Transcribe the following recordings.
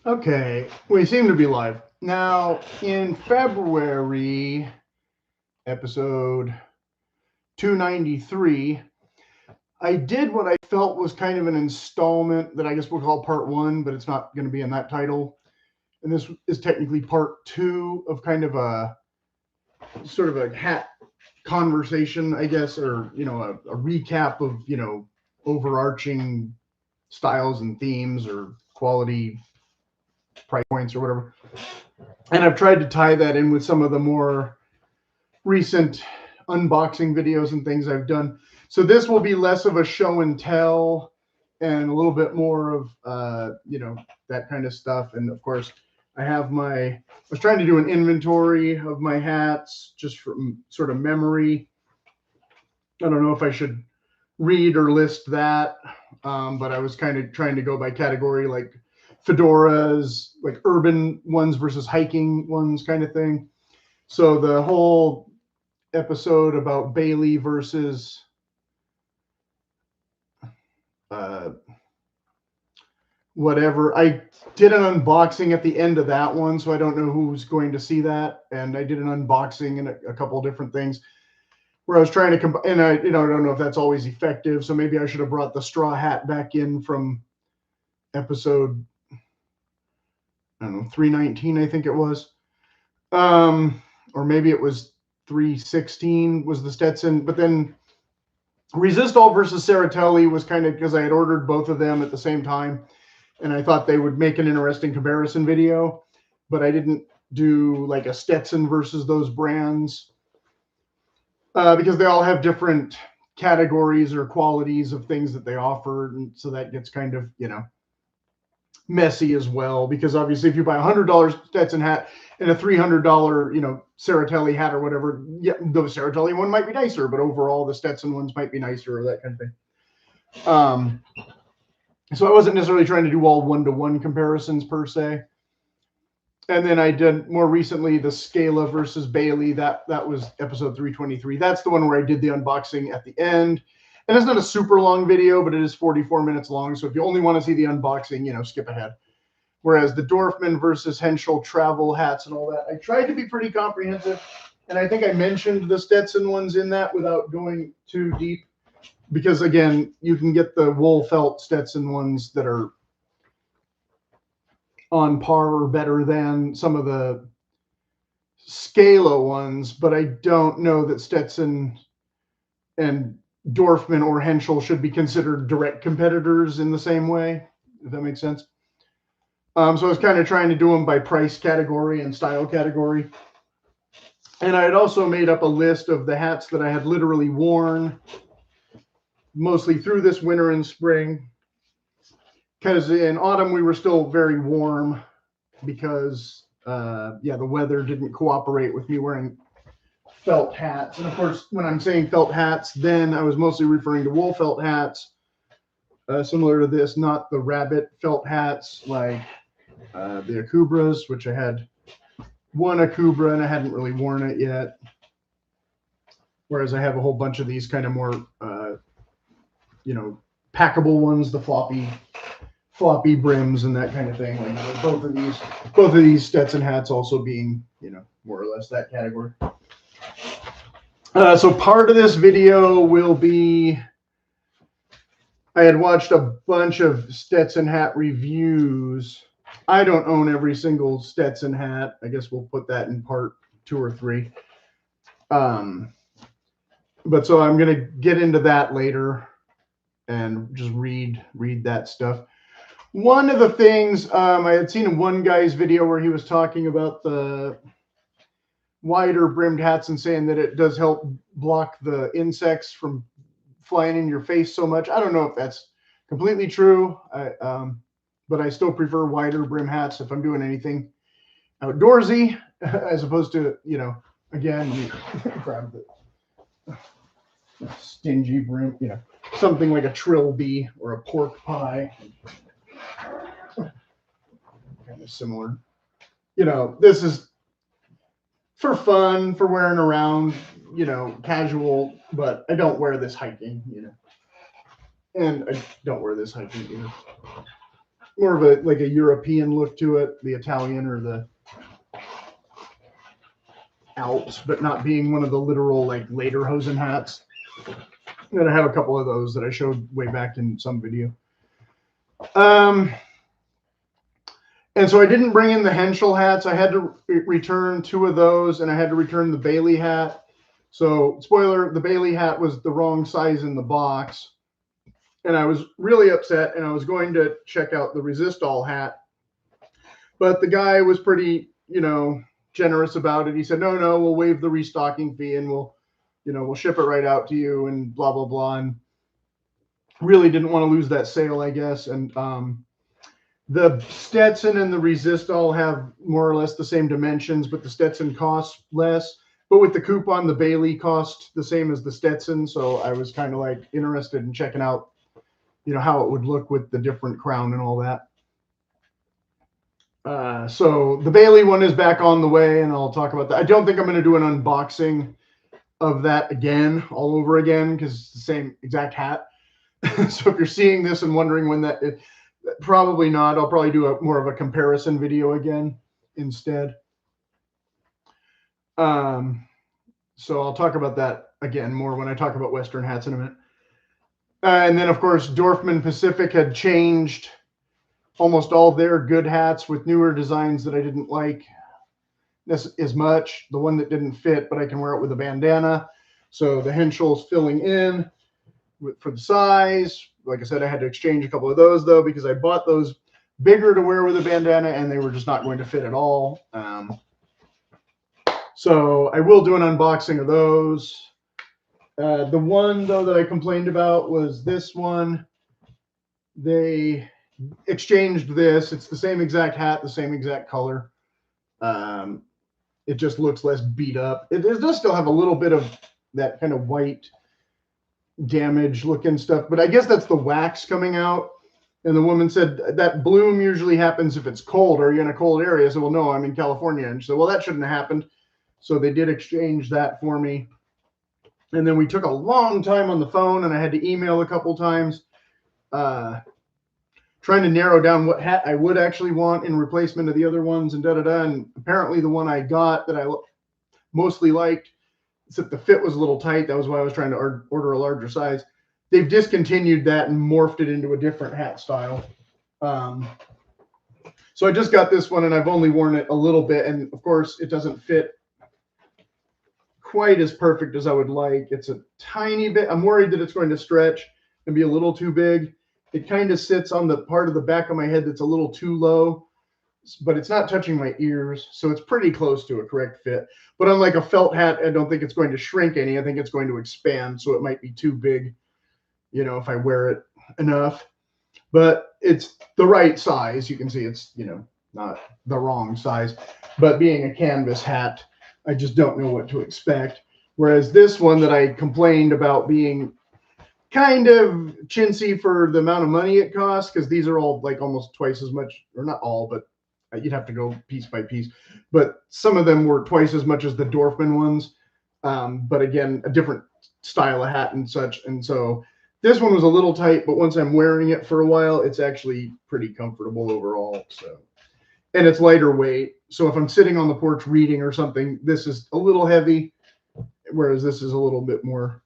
Okay, we seem to be live. Now, in February, episode 293, I did what I felt was kind of an installment that I guess we'll call part one, but it's not going to be in that title. And this is technically part two of kind of a sort of a hat conversation, I guess, or, a recap of, overarching styles and themes or quality price points or whatever. And I've tried to tie that in with some of the more recent unboxing videos and things I've done. So this will be less of a show and tell and a little bit more of, that kind of stuff. And of course, I was trying to do an inventory of my hats just from sort of memory. I don't know if I should read or list that, but I was kind of trying to go by category, like fedoras, like urban ones versus hiking ones kind of thing. So the whole episode about Bailey versus whatever, I did an unboxing at the end of that one, so I don't know who's going to see that. And I did an unboxing and a couple of different things where I was trying to combine, and I don't know if that's always effective. So maybe I should have brought the straw hat back in from episode, I don't know, 319, I think it was. Or maybe it was 316 was the Stetson, but then Resistol versus Ceratelli was kind of because I had ordered both of them at the same time, and I thought they would make an interesting comparison video, but I didn't do like a Stetson versus those brands because they all have different categories or qualities of things that they offer, and so that gets kind of messy as well, because obviously if you buy $100 Stetson hat and a $300 Ceratelli hat or whatever, yeah, the Ceratelli one might be nicer, but overall the Stetson ones might be nicer, or that kind of thing. So I wasn't necessarily trying to do all one-to-one comparisons per se. And then I did more recently the Scala versus Bailey. That was episode 323. That's the one where I did the unboxing at the end. And it's not a super long video, but it is 44 minutes long. So if you only want to see the unboxing, skip ahead. Whereas the Dorfman versus Henschel travel hats and all that, I tried to be pretty comprehensive. And I think I mentioned the Stetson ones in that without going too deep. Because, again, you can get the wool felt Stetson ones that are on par or better than some of the Scala ones. But I don't know that Stetson and Dorfman or Henschel should be considered direct competitors in the same way, if that makes sense. So I was kind of trying to do them by price category and style category. And I had also made up a list of the hats that I had literally worn mostly through this winter and spring. Because in autumn we were still very warm because, the weather didn't cooperate with me wearing felt hats. And of course, when I'm saying felt hats, then I was mostly referring to wool felt hats, similar to this, not the rabbit felt hats like the Akubras, which I had one Akubra and I hadn't really worn it yet. Whereas I have a whole bunch of these kind of more, packable ones, the floppy brims and that kind of thing. Like both of these Stetson hats also being, more or less that category. So part of this video will be, I had watched a bunch of Stetson hat reviews. I don't own every single Stetson hat. I guess we'll put that in part 2 or 3. But so I'm going to get into that later and just read that stuff. One of the things I had seen in one guy's video where he was talking about the wider brimmed hats and saying that it does help block the insects from flying in your face so much. I don't know if that's completely true, but I still prefer wider brim hats if I'm doing anything outdoorsy, as opposed to, again, you grab the stingy brim, something like a trilby or a pork pie. Kind of similar. This is for fun, for wearing around, casual, but I don't wear this hiking, and I don't wear this hiking either. more of a like a European look to it, the Italian or the Alps, but not being one of the literal like lederhosen hats. And I have a couple of those that I showed way back in some video. And so I didn't bring in the Henschel hats. I had to return 2 of those, and I had to return the Bailey hat. So spoiler, the Bailey hat was the wrong size in the box. And I was really upset, and I was going to check out the Resist All hat. But the guy was pretty, generous about it. He said, no, we'll waive the restocking fee, and we'll ship it right out to you, and blah, blah, blah. And really didn't want to lose that sale, I guess. And the Stetson and the Resist All have more or less the same dimensions, but the Stetson costs less. But with the coupon, the Bailey cost the same as the Stetson. So I was kind of like interested in checking out, how it would look with the different crown and all that. So the Bailey one is back on the way, and I'll talk about that. I don't think I'm going to do an unboxing of that again, all over again, because it's the same exact hat. So if you're seeing this and wondering when that is, probably not. I'll probably do more of a comparison video again instead. So I'll talk about that again more when I talk about Western hats in a minute. And then, of course, Dorfman Pacific had changed almost all their good hats with newer designs that I didn't like as much. The one that didn't fit, but I can wear it with a bandana. So the Henschel's filling in for the size. Like I said, I had to exchange a couple of those, though, because I bought those bigger to wear with a bandana, and they were just not going to fit at all. So I will do an unboxing of those. The one, though, that I complained about was this one. They exchanged this. It's the same exact hat, the same exact color. It just looks less beat up. It does still have a little bit of that kind of white damage looking stuff, but I guess that's the wax coming out. And the woman said that bloom usually happens if it's cold. Are you in a cold area? I said, well, no, I'm in California. And she said, well, that shouldn't have happened. So they did exchange that for me. And then we took a long time on the phone, and I had to email a couple times trying to narrow down what hat I would actually want in replacement of the other ones and da-da-da. And apparently the one I got that I mostly liked, except the fit was a little tight. That was why I was trying to order a larger size. They've discontinued that and morphed it into a different hat style. So I just got this one, and I've only worn it a little bit. And of course, it doesn't fit quite as perfect as I would like. It's a tiny bit. I'm worried that it's going to stretch and be a little too big. It kind of sits on the part of the back of my head that's a little too low, but it's not touching my ears. So it's pretty close to a correct fit. But unlike a felt hat, I don't think it's going to shrink any. I think it's going to expand. So it might be too big, if I wear it enough. But it's the right size. You can see it's, not the wrong size. But being a canvas hat, I just don't know what to expect. Whereas this one that I complained about being kind of chintzy for the amount of money it costs, because these are all like almost twice as much, or not all, but you'd have to go piece by piece. But some of them were twice as much as the Dorfman ones. But again, a different style of hat and such. And so this one was a little tight, but once I'm wearing it for a while, it's actually pretty comfortable overall. So, and it's lighter weight. So if I'm sitting on the porch reading or something, this is a little heavy, whereas this is a little bit more.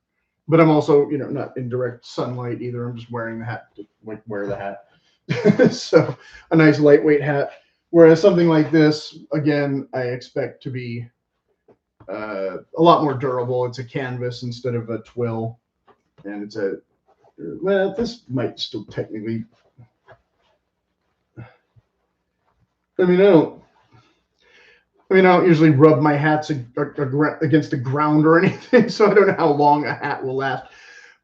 But I'm also, not in direct sunlight either. I'm just wearing the hat to wear the hat. So a nice lightweight hat. Whereas something like this, again, I expect to be a lot more durable. It's a canvas instead of a twill. And it's well, this might still technically. I don't usually rub my hats against the ground or anything, so I don't know how long a hat will last.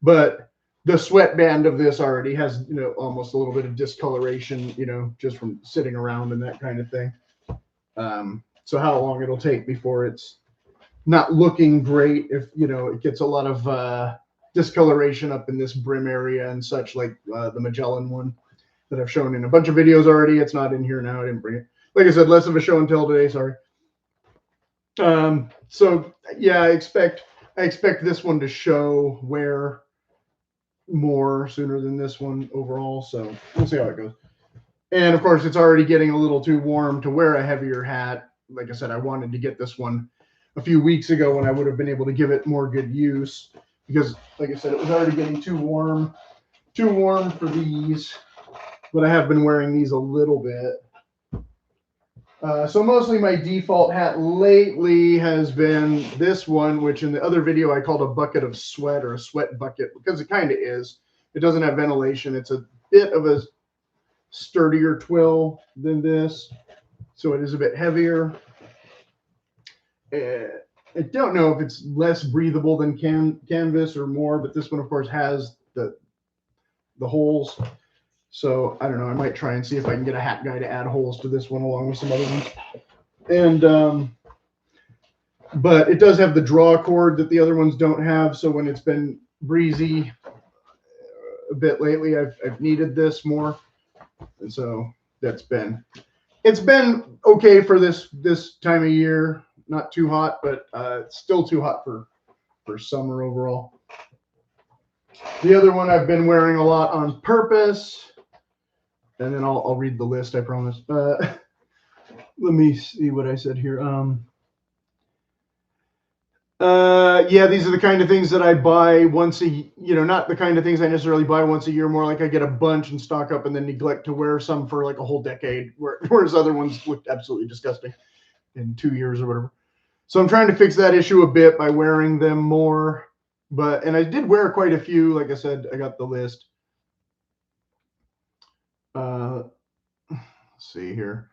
But the sweatband of this already has, almost a little bit of discoloration, just from sitting around and that kind of thing. So how long it'll take before it's not looking great, if, it gets a lot of discoloration up in this brim area and such, like the Magellan one that I've shown in a bunch of videos already. It's not in here now. I didn't bring it. Like I said, less of a show and tell today. Sorry. So yeah, I expect this one to show wear more sooner than this one overall. So we'll see how it goes. And of course, it's already getting a little too warm to wear a heavier hat. Like I said, I wanted to get this one a few weeks ago when I would have been able to give it more good use, because like I said, it was already getting too warm for these, but I have been wearing these a little bit. So mostly my default hat lately has been this one, which in the other video I called a bucket of sweat, or a sweat bucket, because it kind of is. It doesn't have ventilation. It's a bit of a sturdier twill than this, so it is a bit heavier. I don't know if it's less breathable than canvas or more, but this one of course has the holes. So I don't know, I might try and see if I can get a hat guy to add holes to this one along with some other ones. And but it does have the draw cord that the other ones don't have, so when it's been breezy a bit lately, I've needed this more. And so it's been okay for this time of year. Not too hot, but it's still too hot for summer overall. The other one I've been wearing a lot on purpose, and then I'll read the list, I promise. Let me see what I said here. Yeah, these are the kind of things that I buy once not the kind of things I necessarily buy once a year, more like I get a bunch and stock up and then neglect to wear some for like a whole decade, whereas other ones look absolutely disgusting in 2 years or whatever. So I'm trying to fix that issue a bit by wearing them more. And I did wear quite a few. Like I said, I got the list. Let's see here.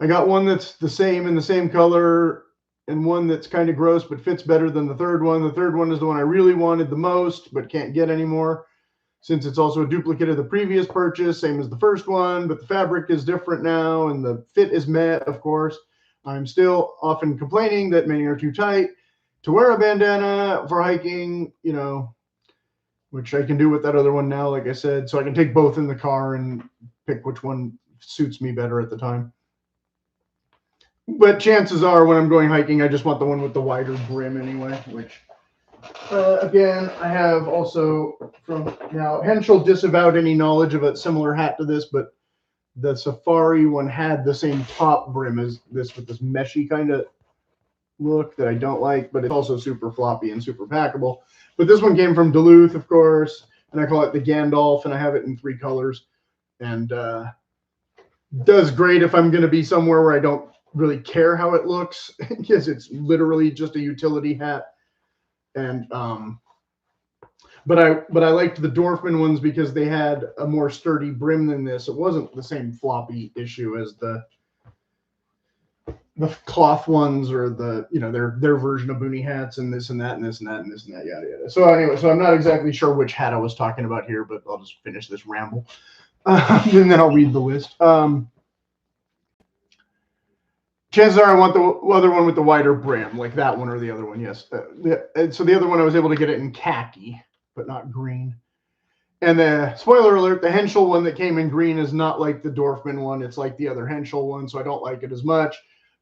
I got one that's the same in the same color, and one that's kind of gross but fits better than the third one. The third one is the one I really wanted the most but can't get anymore, since it's also a duplicate of the previous purchase, same as the first one, but the fabric is different now and the fit is met, of course. I'm still often complaining that many are too tight to wear a bandana for hiking, which I can do with that other one now, like I said, so I can take both in the car and pick which one suits me better at the time. But chances are when I'm going hiking, I just want the one with the wider brim anyway, which again, I have also from now, Henschel disavowed any knowledge of a similar hat to this, but the Safari one had the same top brim as this, with this meshy kind of look that I don't like, but it's also super floppy and super packable. But this one came from Duluth, of course, and I call it the Gandalf, and I have it in 3 colors, and does great if I'm going to be somewhere where I don't really care how it looks, because it's literally just a utility hat. And but I liked the Dorfman ones because they had a more sturdy brim than this. It wasn't the same floppy issue as the cloth ones, or the their version of boonie hats, and this and that and this and that and this and that, yada yada. So anyway, so I'm not exactly sure which hat I was talking about here, but I'll just finish this ramble and then I'll read the list. Chances are I want the other one with the wider brim, like that one or the other one. Yes. So the other one I was able to get it in khaki, but not green. And the spoiler alert, the Henschel one that came in green is not like the Dorfman one. It's like the other Henschel one, so I don't like it as much.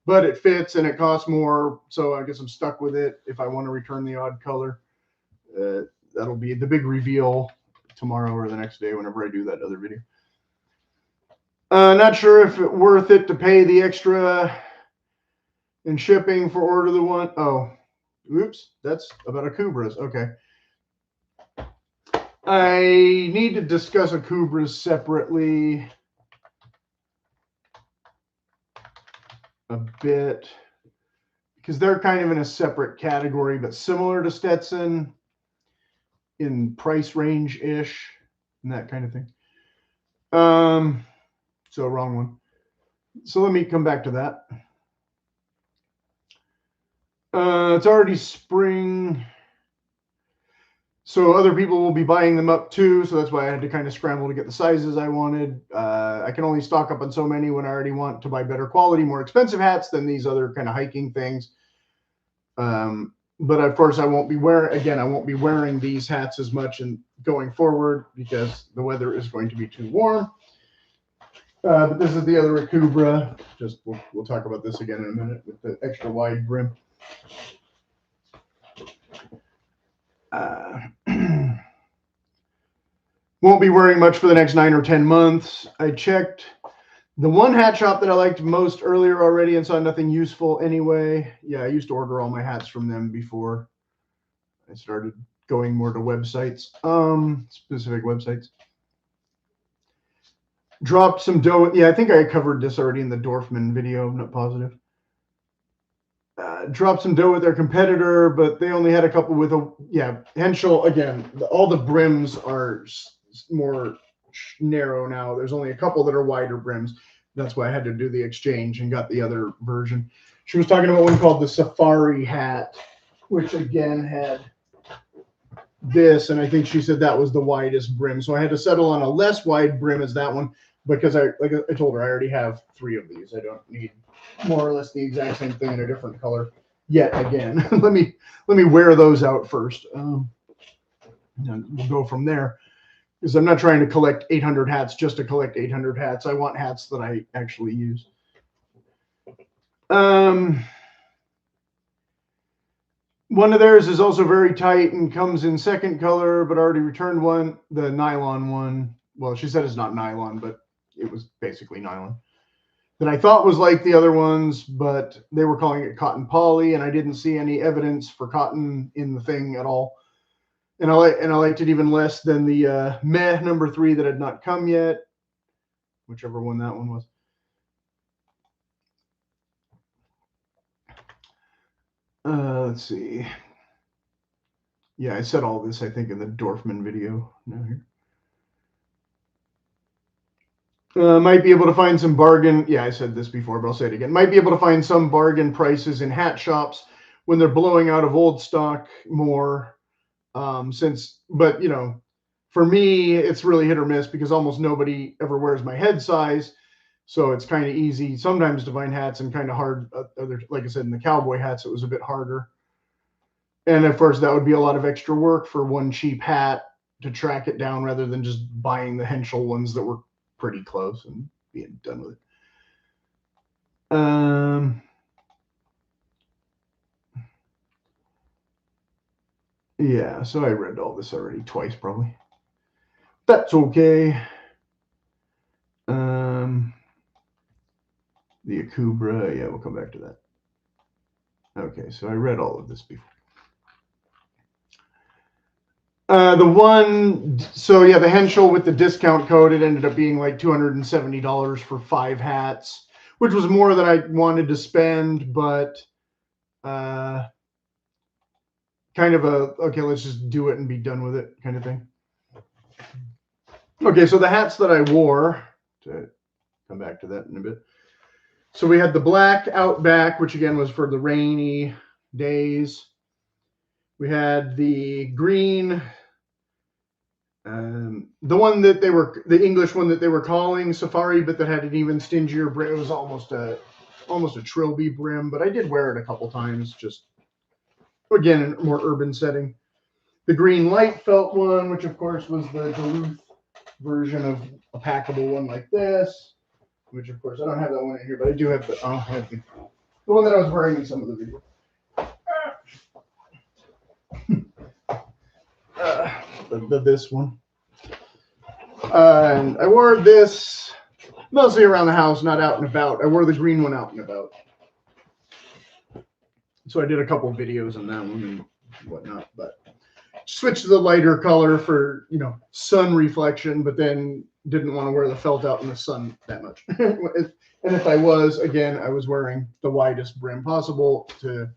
But it fits and it costs more, so I guess I'm stuck with it if I want to return the odd color. That'll be the big reveal tomorrow or the next day, whenever I do that other video. Not sure if it's worth it to pay the extra in shipping for order the one. Oh, oops, that's about Akubras. Okay. I need to discuss Akubras separately a bit, because they're kind of in a separate category, but similar to Stetson in price range-ish and that kind of thing. So wrong one. So let me come back to that. It's already spring, so other people will be buying them up too, so that's why I had to kind of scramble to get the sizes I wanted. I can only stock up on so many when I already want to buy better quality, more expensive hats than these other kind of hiking things. But of course I won't be wearing these hats as much and going forward, because the weather is going to be too warm. But this is the other Akubra. Just we'll talk about this again in a minute, with the extra wide brim. Won't be wearing much for the next 9 or 10 months. I checked The one hat shop that I liked most earlier already and saw nothing useful anyway. Yeah, I used to order all my hats from them before I started going more to websites, specific websites. Dropped some dough. Yeah, I think I covered this already in the Dorfman video. I'm not positive. Dropped some dough with their competitor, but they only had a couple with a, yeah, Henschel, again, all the brims are more narrow now. There's only a couple that are wider brims. That's why I had to do the exchange and got the other version. She was talking about one called the Safari Hat, which again had this, and I think she said that was the widest brim. So I had to settle on a less wide brim as that one because like I told her, I already have 3 of these. I don't need more or less the exact same thing in a different color yet again. let me wear those out first. And we'll go from there, because I'm not trying to collect 800 hats just to collect 800 hats. I want hats that I actually use. One of theirs is also very tight and comes in second color, but already returned one, the nylon one. Well, she said it's not nylon, but it was basically nylon. That I thought was like the other ones, but they were calling it cotton poly, and I didn't see any evidence for cotton in the thing at all. And I liked it even less than the meh number 3 that had not come yet, whichever one that one was. Let's see. Yeah, I said all this, I think, in the Dorfman video. No, here. Might be able to find some bargain. Yeah, I said this before, but I'll say it again. Might be able to find some bargain prices in hat shops when they're blowing out of old stock more. But you know, for me, it's really hit or miss because almost nobody ever wears my head size. So it's kind of easy sometimes to find hats and kind of hard. Like I said, in the cowboy hats, it was a bit harder. And of course, that would be a lot of extra work for one cheap hat to track it down rather than just buying the Henschel ones that were pretty close and being done with it. Yeah, so I read all this already twice, probably. That's okay. The Akubra, yeah, we'll come back to that. Okay, so I read all of this before. The one, so yeah, the Henschel with the discount code, it ended up being like $270 for 5 hats, which was more than I wanted to spend, but kind of a, okay, let's just do it and be done with it kind of thing. Okay, so the hats that I wore, to come back to that in a bit. So we had the black Outback, which again was for the rainy days. We had the green, the one that they were, the English one that they were calling Safari, but that had an even stingier brim. It was almost a trilby brim, but I did wear it a couple times, just again in a more urban setting. The green light felt one, which of course was the Duluth version of a packable one like this, which of course I don't have that one in here, but I do have the, I'll have the one that I was wearing in some of the videos. This one. And I wore this mostly around the house, not out and about. I wore the green one out and about. So I did a couple of videos on that one and whatnot, but switched to the lighter color for, you know, sun reflection, but then didn't want to wear the felt out in the sun that much. And if I was, again, I was wearing the widest brim possible to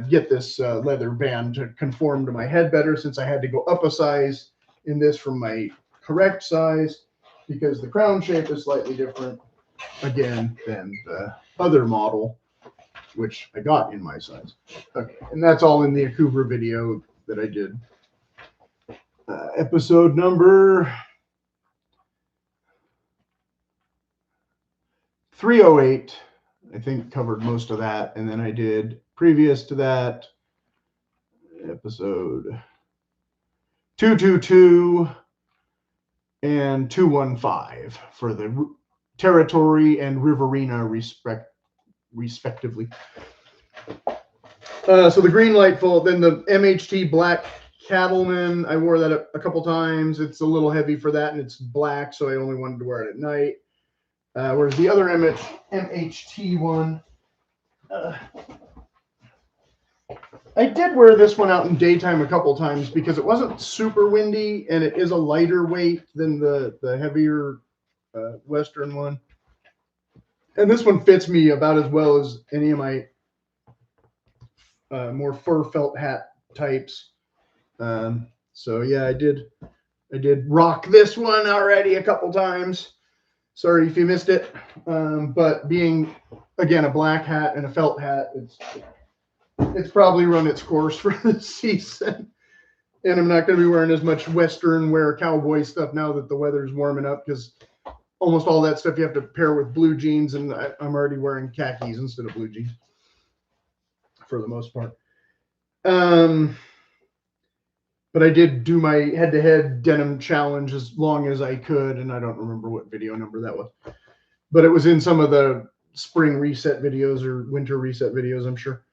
get this leather band to conform to my head better, since I had to go up a size in this from my correct size, because the crown shape is slightly different, again, than the other model, which I got in my size. Okay, and that's all in the Akubra video that I did. Episode number 308, I think, covered most of that, and then I did previous to that episode 222 and 215 for the Territory and Riverina respectively. So the green light full, then the MHT Black Cattleman, I wore that a couple times. It's a little heavy for that, and it's black, so I only wanted to wear it at night. Whereas the other MHT one, I did wear this one out in daytime a couple times because it wasn't super windy and it is a lighter weight than the heavier Western one. And this one fits me about as well as any of my more fur felt hat types. So yeah, I did rock this one already a couple times. Sorry if you missed it. But being, again, a black hat and a felt hat, it's probably run its course for this season. And I'm not going to be wearing as much Western wear cowboy stuff now that the weather's warming up, because almost all that stuff you have to pair with blue jeans, and I'm already wearing khakis instead of blue jeans for the most part. But I did do my head-to-head denim challenge as long as I could, and I don't remember what video number that was. But it was in some of the spring reset videos or winter reset videos, I'm sure.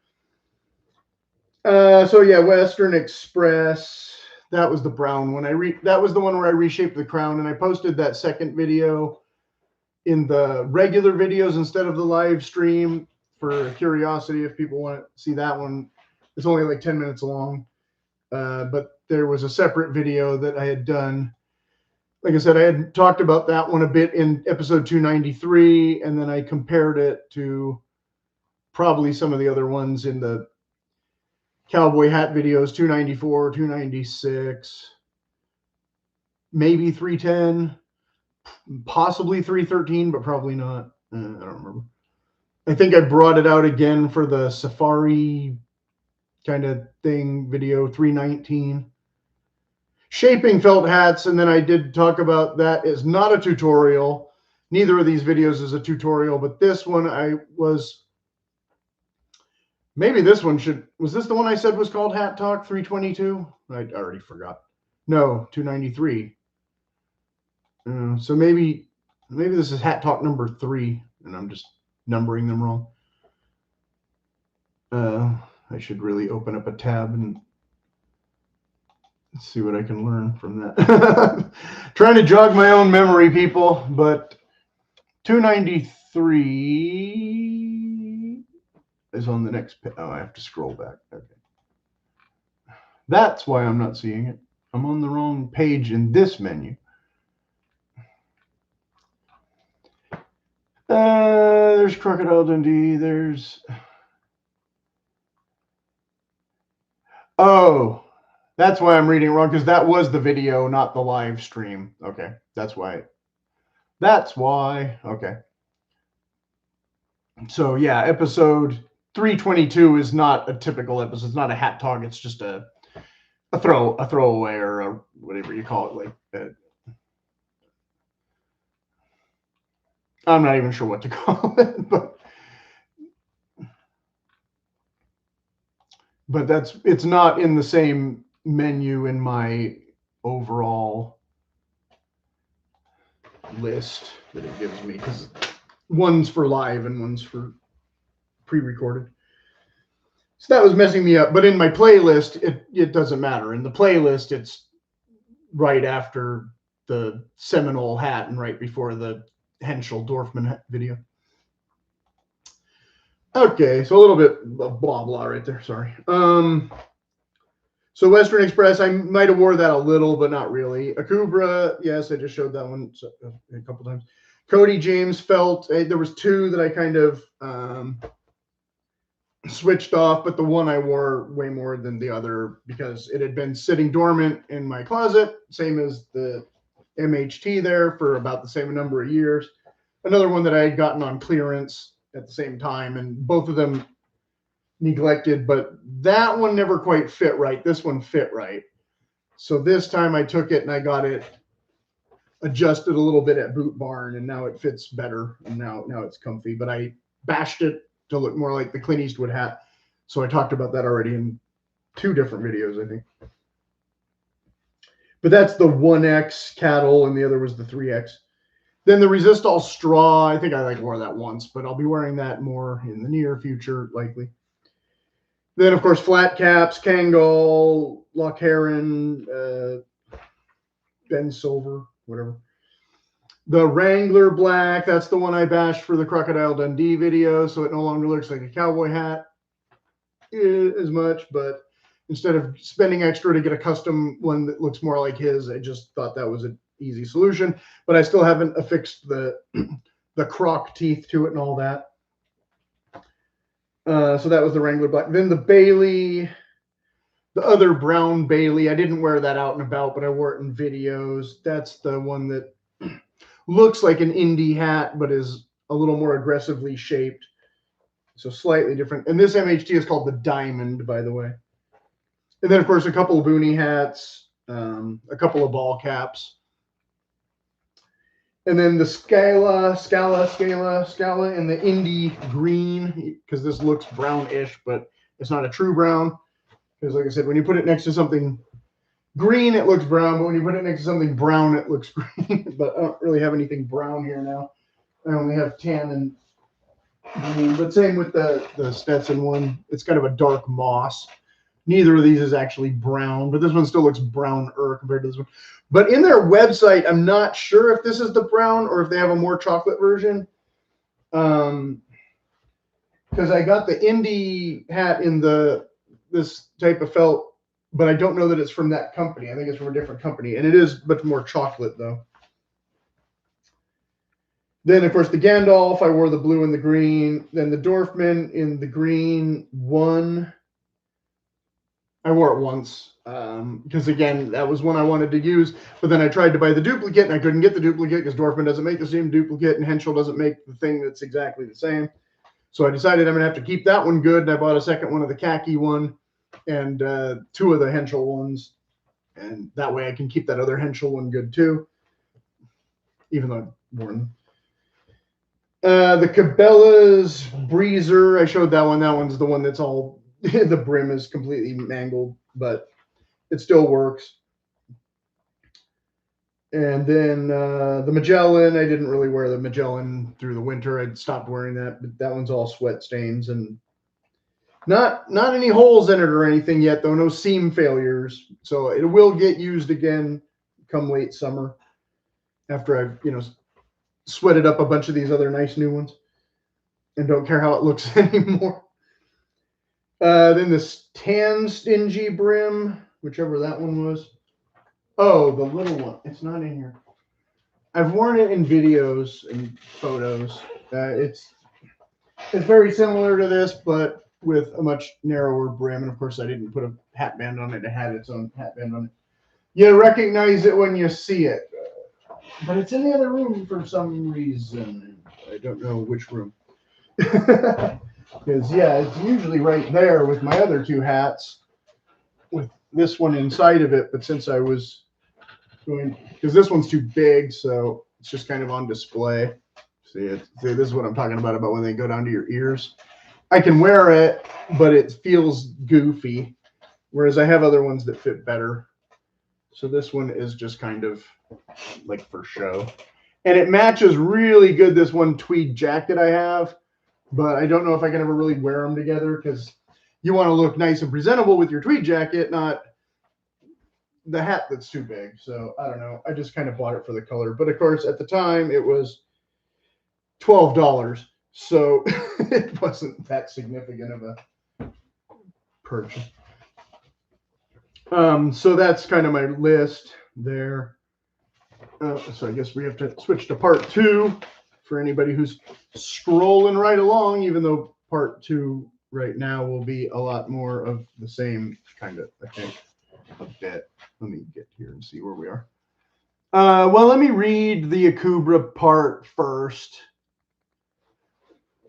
So yeah, Western Express. That was the brown one. That was the one where I reshaped the crown, and I posted that second video in the regular videos instead of the live stream for curiosity if people want to see that one. It's only like 10 minutes long, but there was a separate video that I had done. Like I said, I had talked about that one a bit in episode 293, and then I compared it to probably some of the other ones in the cowboy hat videos, 294, 296, maybe 310, possibly 313, but probably not. I don't remember. I think I brought it out again for the safari kind of thing video, 319. Shaping felt hats, and then I did talk about that is not a tutorial. Neither of these videos is a tutorial, but this one maybe this one was this the one I said was called Hat Talk 322? I already forgot. No, 293. So maybe this is Hat Talk number 3, and I'm just numbering them wrong. I should really open up a tab and see what I can learn from that. Trying to jog my own memory, people, but 293 is on the next page. Oh, I have to scroll back. Okay. That's why I'm not seeing it. I'm on the wrong page in this menu. There's Crocodile Dundee. Oh, that's why I'm reading it wrong, because that was the video, not the live stream. Okay, that's why. Okay. So yeah, episode 322 is not a typical episode. It's not a hat talk. It's just a throwaway, or whatever you call it. Like I'm not even sure what to call it, but it's not in the same menu in my overall list that it gives me, because one's for live and one's for pre-recorded. So that was messing me up. But in my playlist, it doesn't matter. In the playlist, it's right after the Seminole hat and right before the Henschel Dorfman video. Okay, so a little bit of blah blah right there. Sorry. So Western Express, I might have wore that a little, but not really. Akubra, yes, I just showed that one a couple times. Cody James felt there was two that I kind of switched off, but the one I wore way more than the other because it had been sitting dormant in my closet, same as the MHT there, for about the same number of years. Another one that I had gotten on clearance at the same time, and both of them neglected, but that one never quite fit right. This one fit right. So this time I took it and I got it adjusted a little bit at Boot Barn, and now it fits better, and now it's comfy. But I bashed it to look more like the Clint Eastwood hat. So I talked about that already in 2 different videos, I think. But that's the 1X cattle, and the other was the 3X. Then the Resist All Straw, I think I wore that once, but I'll be wearing that more in the near future, likely. Then, of course, flat caps, Kangol, Loch Heron, Ben Silver, whatever. The Wrangler black, that's the one I bashed for the Crocodile Dundee video, so it no longer looks like a cowboy hat as much, but instead of spending extra to get a custom one that looks more like his, I just thought that was an easy solution. But I still haven't affixed the the croc teeth to it and all that. So that was the Wrangler black. Then the Bailey, the other brown Bailey, I didn't wear that out and about, but I wore it in videos. That's the one that looks like an indie hat, but is a little more aggressively shaped. So slightly different. And this MHT is called the Diamond, by the way. And then, of course, a couple of boonie hats, a couple of ball caps. And then the Scala in the indie green, because this looks brownish, but it's not a true brown. Because like I said, when you put it next to something green, it looks brown. But when you put it next to something brown, it looks green. But I don't really have anything brown here now. I only have tan and green. But same with the Stetson one. It's kind of a dark moss. Neither of these is actually brown, but this one still looks browner compared to this one. But in their website, I'm not sure if this is the brown or if they have a more chocolate version. Because I got the indie hat in this type of felt, but I don't know that it's from that company. I think it's from a different company, and it is much more chocolate though. Then, of course, the Gandalf, I wore the blue and the green. Then the Dorfman in the green one. I wore it once because, again, that was one I wanted to use. But then I tried to buy the duplicate, and I couldn't get the duplicate because Dorfman doesn't make the same duplicate, and Henschel doesn't make the thing that's exactly the same. So I decided I'm going to have to keep that one good, and I bought a second one of the khaki one and two of the Henschel ones. And that way I can keep that other Henschel one good, too, even though I've worn them. The Cabela's Breezer, I showed that one. That one's the one that's all... the brim is completely mangled, but it still works. And then the Magellan, I didn't really wear the Magellan through the winter. I'd stopped wearing that, but that one's all sweat stains and not any holes in it or anything yet, though. No seam failures. So it will get used again come late summer after I've, sweated up a bunch of these other nice new ones and don't care how it looks anymore. Then this tan stingy brim, whichever that one was. Oh, the little one. It's not in here. I've worn it in videos and photos. It's very similar to this, but with a much narrower brim. And of course, I didn't put a hat band on it. It had its own hat band on it. You recognize it when you see it. But it's in the other room for some reason. I don't know which room. Because, yeah, it's usually right there with my other two hats with this one inside of it. But since I was going, because this one's too big, so it's just kind of on display. See, this is what I'm talking about when they go down to your ears. I can wear it, but it feels goofy, whereas I have other ones that fit better. So this one is just kind of like for show. And it matches really good this one tweed jacket I have. But I don't know if I can ever really wear them together because you want to look nice and presentable with your tweed jacket, not the hat that's too big. So I don't know. I just kind of bought it for the color. But of course, at the time, it was $12. So it wasn't that significant of a purchase. So that's kind of my list there. So I guess we have to switch to part 2. For anybody who's scrolling right along, even though part 2 right now will be a lot more of the same kind of, I think, a bit. Let me get here and see where we are. Well, let me read the Akubra part first.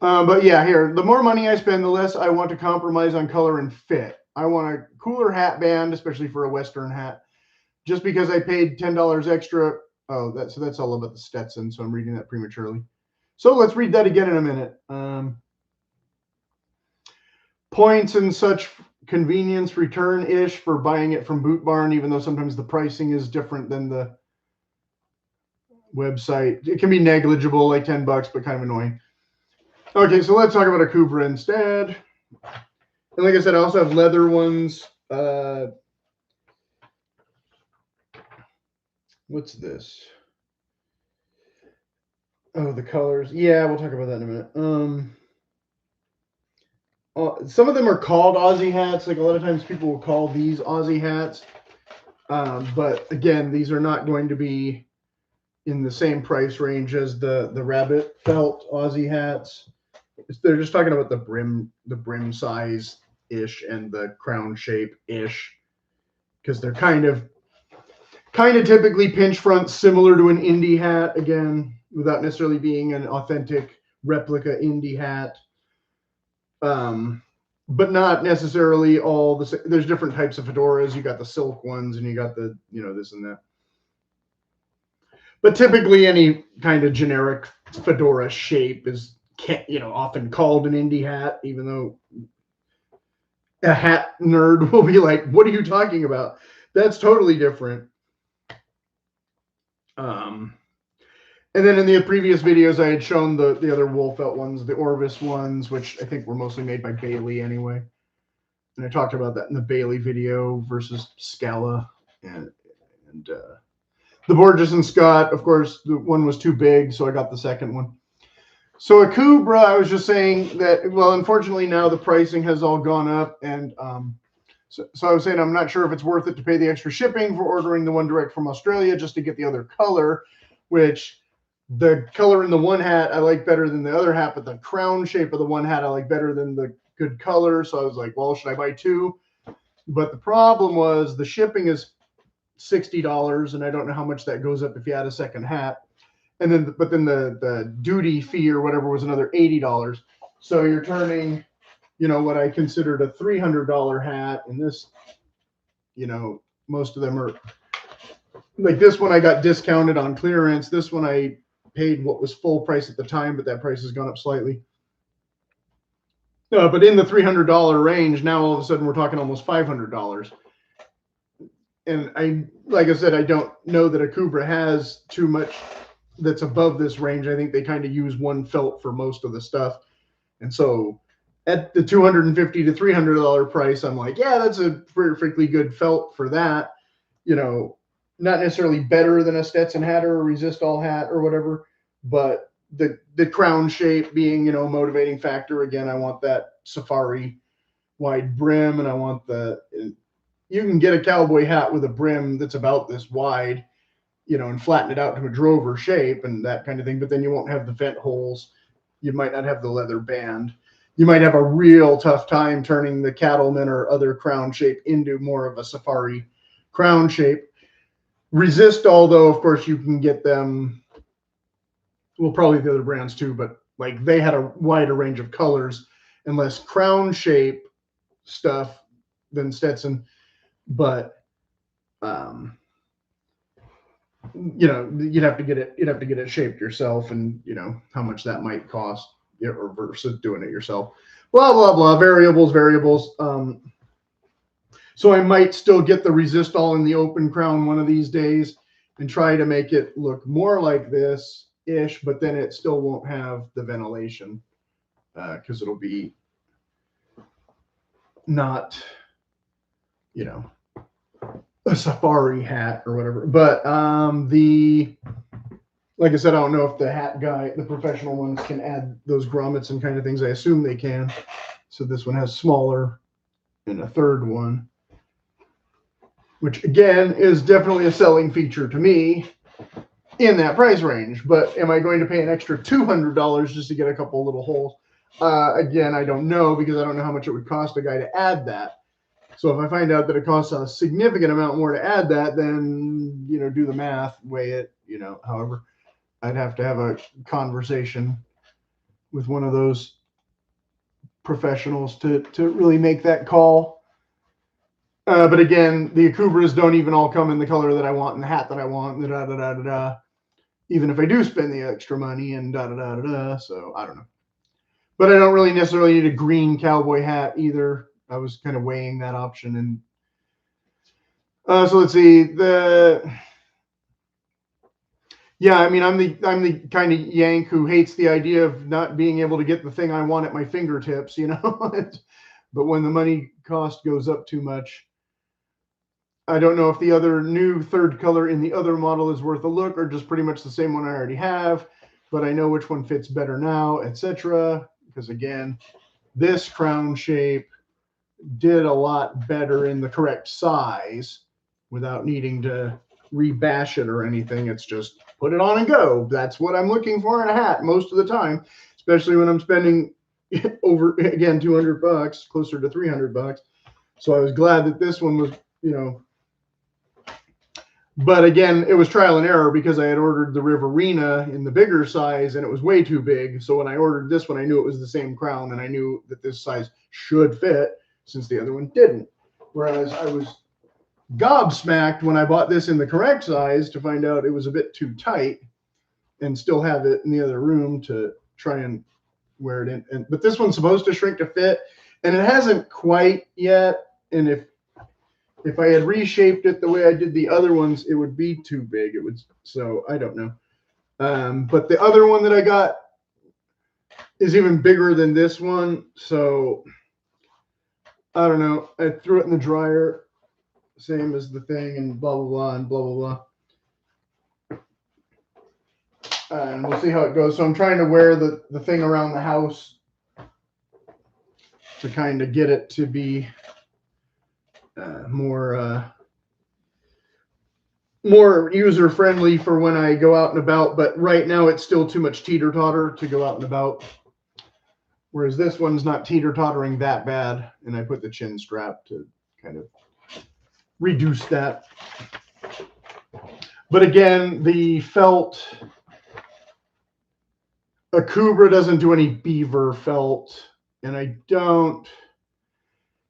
But yeah, here, the more money I spend, the less I want to compromise on color and fit. I want a cooler hat band, especially for a Western hat. Just because I paid $10 extra. Oh, that's all about the Stetson, so I'm reading that prematurely. So let's read that again in a minute. Points and such convenience return-ish for buying it from Boot Barn, even though sometimes the pricing is different than the website. It can be negligible, like $10, but kind of annoying. Okay, so let's talk about a Akubra instead. And like I said, I also have leather ones. What's this? Oh, the colors. Yeah, we'll talk about that in a minute. Some of them are called Aussie hats. Like a lot of times people will call these Aussie hats. But again, these are not going to be in the same price range as the rabbit felt Aussie hats. They're just talking about the brim size ish and the crown shape ish, because they're kind of typically pinch front, similar to an indie hat, again, without necessarily being an authentic replica indie hat. But not necessarily all the same. There's different types of fedoras. You got the silk ones and you got the, this and that. But typically any kind of generic fedora shape is, often called an indie hat, even though a hat nerd will be like, what are you talking about? That's totally different. And then in the previous videos, I had shown the other wool felt ones, the Orvis ones, which I think were mostly made by Bailey anyway. And I talked about that in the Bailey video versus Scala and the Borges and Scott. Of course, the one was too big, so I got the second one. So a Kubra, I was just saying that, well, unfortunately now the pricing has all gone up, and so I was saying I'm not sure if it's worth it to pay the extra shipping for ordering the one direct from Australia just to get the other color, which the color in the one hat I like better than the other hat, but the crown shape of the one hat I like better than the good color. So I was like, well, should I buy two? But the problem was the shipping is $60, and I don't know how much that goes up if you add a second hat. And then, but then the duty fee or whatever was another $80. So you're turning, what I considered a $300 hat, and this, most of them are like this one I got discounted on clearance. This one I paid what was full price at the time, but that price has gone up slightly. But in the $300 range, now all of a sudden we're talking almost $500. And like I said, I don't know that a Kubra has too much that's above this range. I think they kind of use one felt for most of the stuff. And so at the $250 to $300 price, I'm like, yeah, that's a perfectly good felt for that. Not necessarily better than a Stetson hat or a resist all hat or whatever, but the crown shape being, a motivating factor. Again, I want that safari wide brim, and I want you can get a cowboy hat with a brim that's about this wide, and flatten it out to a drover shape and that kind of thing. But then you won't have the vent holes. You might not have the leather band. You might have a real tough time turning the cattleman or other crown shape into more of a safari crown shape. Resist all, though, of course, you can get them. Well, probably the other brands too, but like they had a wider range of colors and less crown shape stuff than Stetson. But you'd have to get it shaped yourself, and how much that might cost, or versus doing it yourself. Blah blah blah. Variables. So I might still get the resist all in the open crown one of these days and try to make it look more like this ish, but then it still won't have the ventilation because it'll be not, a safari hat or whatever. But like I said, I don't know if the hat guy, the professional ones, can add those grommets and kind of things. I assume they can. So this one has smaller and a third one, which again is definitely a selling feature to me in that price range. But am I going to pay an extra $200 just to get a couple little holes? Again, I don't know, because I don't know how much it would cost a guy to add that. So if I find out that it costs a significant amount more to add that, then, do the math, weigh it, however, I'd have to have a conversation with one of those professionals to really make that call. But again, the Akubras don't even all come in the color that I want and the hat that I want, even if I do spend the extra money and So I don't know. But I don't really necessarily need a green cowboy hat either. I was kind of weighing that option. And so let's see. Yeah, I mean, I'm the kind of yank who hates the idea of not being able to get the thing I want at my fingertips, But when the money cost goes up too much, I don't know if the other new third color in the other model is worth a look or just pretty much the same one I already have. but I know which one fits better now, etc. Because again, this crown shape did a lot better in the correct size without needing to rebash it or anything. It's just put it on and go. That's what I'm looking for in a hat most of the time, especially when I'm spending over, again, $200, closer to $300. So I was glad that this one was, you know, but again, it was trial and error because I had ordered the Riverina in the bigger size and it was way too big. So when I ordered this one, I knew it was the same crown and I knew that this size should fit since the other one didn't. Whereas I was gobsmacked when I bought this in the correct size to find out it was a bit too tight and still have it in the other room to try and wear it in. But this one's supposed to shrink to fit and it hasn't quite yet. And if I had reshaped it the way I did the other ones, it would be too big. It would, so I don't know. But the other one that I got is even bigger than this one. So I don't know. I threw it in the dryer, same as the thing, and blah, blah, blah, and blah, blah, blah. And we'll see how it goes. So I'm trying to wear the thing around the house to kind of get it to be more user friendly for when I go out and about, but right now it's still too much teeter-totter to go out and about, whereas this one's not teeter-tottering that bad, and I put the chin strap to kind of reduce that. But again, the felt Akubra doesn't do any beaver felt, and I don't,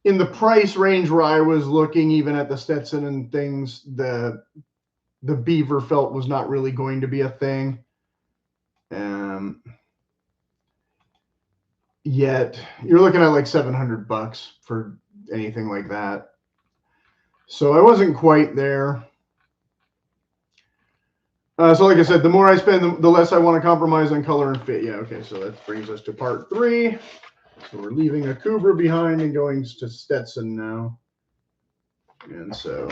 in the price range where I was looking, even at the Stetson and things, the beaver felt was not really going to be a thing. Yet you're looking at like $700 for anything like that. So I wasn't quite there. So like I said, the more I spend, the less I want to compromise on color and fit. Yeah, okay, so that brings us to part 3. So we're leaving Akubra behind and going to Stetson now. And so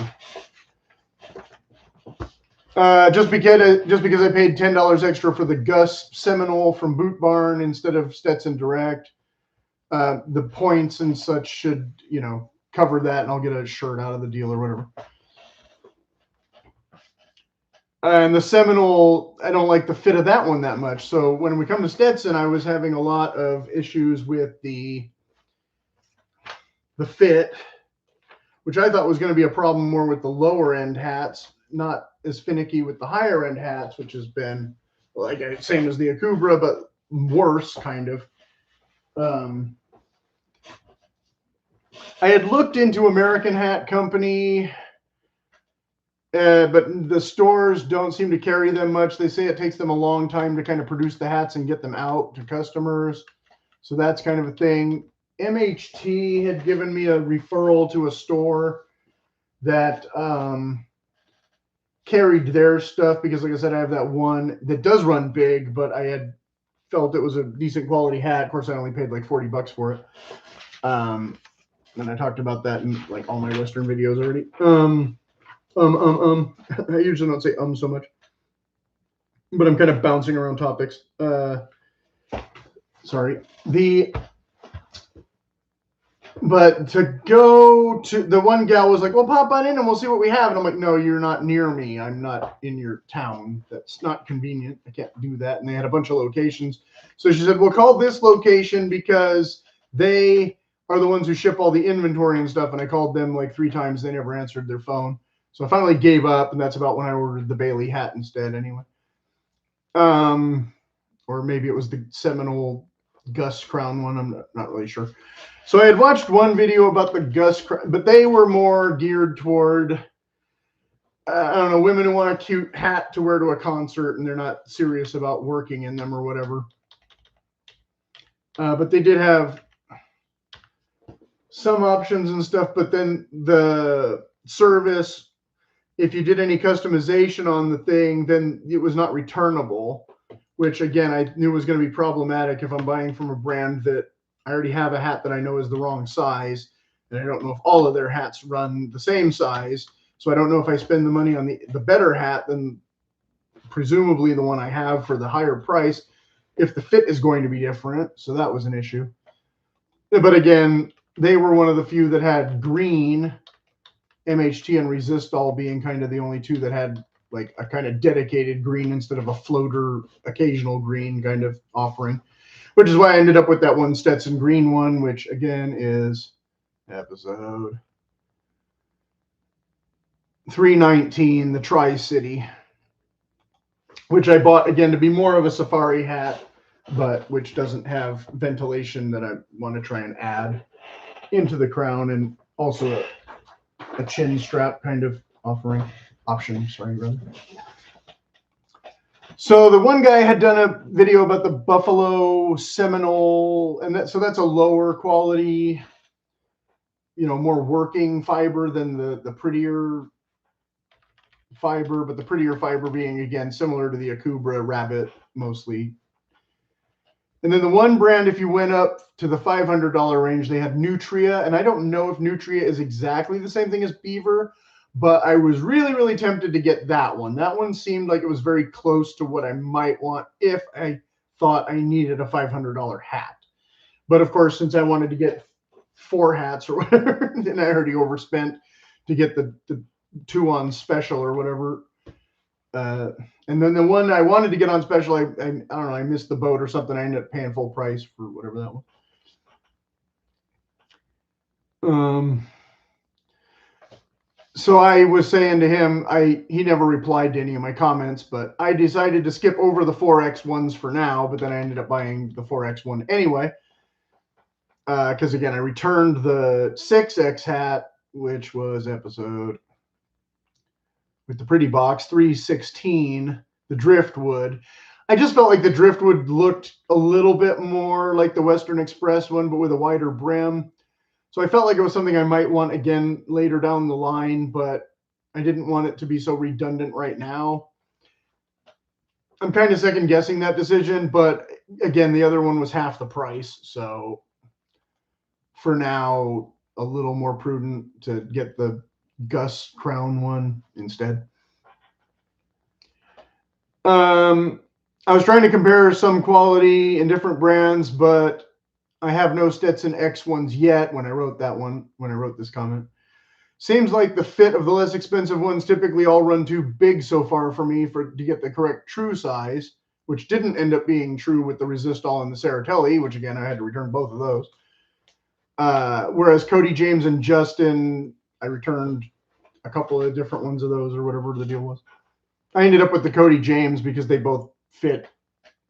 just because I paid $10 extra for the Gus Seminole from Boot Barn instead of Stetson Direct, the points and such should, you know, cover that, and I'll get a shirt out of the deal or whatever. And the Seminole, I don't like the fit of that one that much. So when we come to Stetson, I was having a lot of issues with the fit, which I thought was going to be a problem more with the lower end hats, not as finicky with the higher end hats, which has been like same as the Akubra, but worse kind of. I had looked into American Hat Company, but the stores don't seem to carry them much. They say it takes them a long time to kind of produce the hats and get them out to customers. So that's kind of a thing. MHT had given me a referral to a store that carried their stuff because, like I said, I have that one that does run big, but I had felt it was a decent quality hat. Of course, I only paid like $40 for it. And I talked about that in like all my Western videos already. I usually don't say so much, but I'm kind of bouncing around topics. Sorry. But to go to the one gal was like, well, pop on in and we'll see what we have. And I'm like, no, you're not near me. I'm not in your town. That's not convenient. I can't do that. And they had a bunch of locations. So she said, we'll call this location because they are the ones who ship all the inventory and stuff. And I called them like 3 times. They never answered their phone. So I finally gave up. And that's about when I ordered the Bailey hat instead anyway. Or maybe it was the Seminole Gus crown one. I'm not really sure. So I had watched one video about the Gus crown, but they were more geared toward, I don't know, women who want a cute hat to wear to a concert and they're not serious about working in them or whatever. But they did have some options and stuff, but then the service, if you did any customization on the thing, then it was not returnable, which again, I knew was going to be problematic if I'm buying from a brand that I already have a hat that I know is the wrong size, and I don't know if all of their hats run the same size. So I don't know if I spend the money on the better hat, then presumably the one I have for the higher price, if the fit is going to be different. So that was an issue. But again, they were one of the few that had green, MHT and Resistol being kind of the only two that had like a kind of dedicated green instead of a floater occasional green kind of offering, which is why I ended up with that one Stetson green one, which again is episode 319, the Tri-City, which I bought again to be more of a safari hat, but which doesn't have ventilation that I want to try and add into the crown, and also a chin strap kind of option. Sorry, brother. So the one guy had done a video about the Buffalo Seminole, and so that's a lower quality, more working fiber than the prettier fiber, but the prettier fiber being again similar to the Akubra Rabbit mostly. And then the one brand, if you went up to the $500 range, they had Nutria, and I don't know if Nutria is exactly the same thing as Beaver, but I was really, really tempted to get that one. That one seemed like it was very close to what I might want if I thought I needed a $500 hat. But of course, since I wanted to get 4 hats or whatever, then I already overspent to get the 2 on special or whatever. And then the one I wanted to get on special, I don't know, I missed the boat or something. I ended up paying full price for whatever that one. So I was saying to him, he never replied to any of my comments, but I decided to skip over the 4X ones for now, but then I ended up buying the 4X one anyway. Because again, I returned the 6X hat, which was episode with the pretty box 316, the driftwood. I just felt like the driftwood looked a little bit more like the Western Express one, but with a wider brim. So I felt like it was something I might want again later down the line, but I didn't want it to be so redundant right now. I'm kind of second guessing that decision, but again, the other one was half the price. So for now, a little more prudent to get the Gus Crown one instead. I was trying to compare some quality in different brands, but I have no Stetson X ones yet when I wrote this comment. Seems like the fit of the less expensive ones typically all run too big so far for me to get the correct true size, which didn't end up being true with the Resistol and the Saratelli, which again, I had to return both of those. Whereas Cody James and Justin, I returned a couple of different ones of those or whatever the deal was. I ended up with the Cody James because they both fit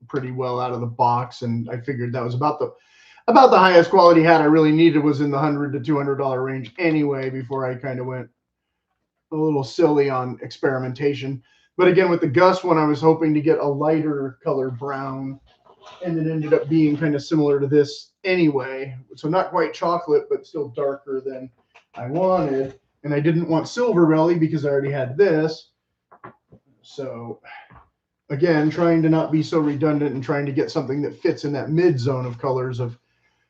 pretty well out of the box, and I figured that was about the highest quality hat I really needed was in the $100 to $200 range anyway, before I kind of went a little silly on experimentation. But again, with the Gus one, I was hoping to get a lighter color brown, and it ended up being kind of similar to this anyway. So not quite chocolate, but still darker than I wanted. And I didn't want silver belly because I already had this. So again, trying to not be so redundant and trying to get something that fits in that mid zone of colors of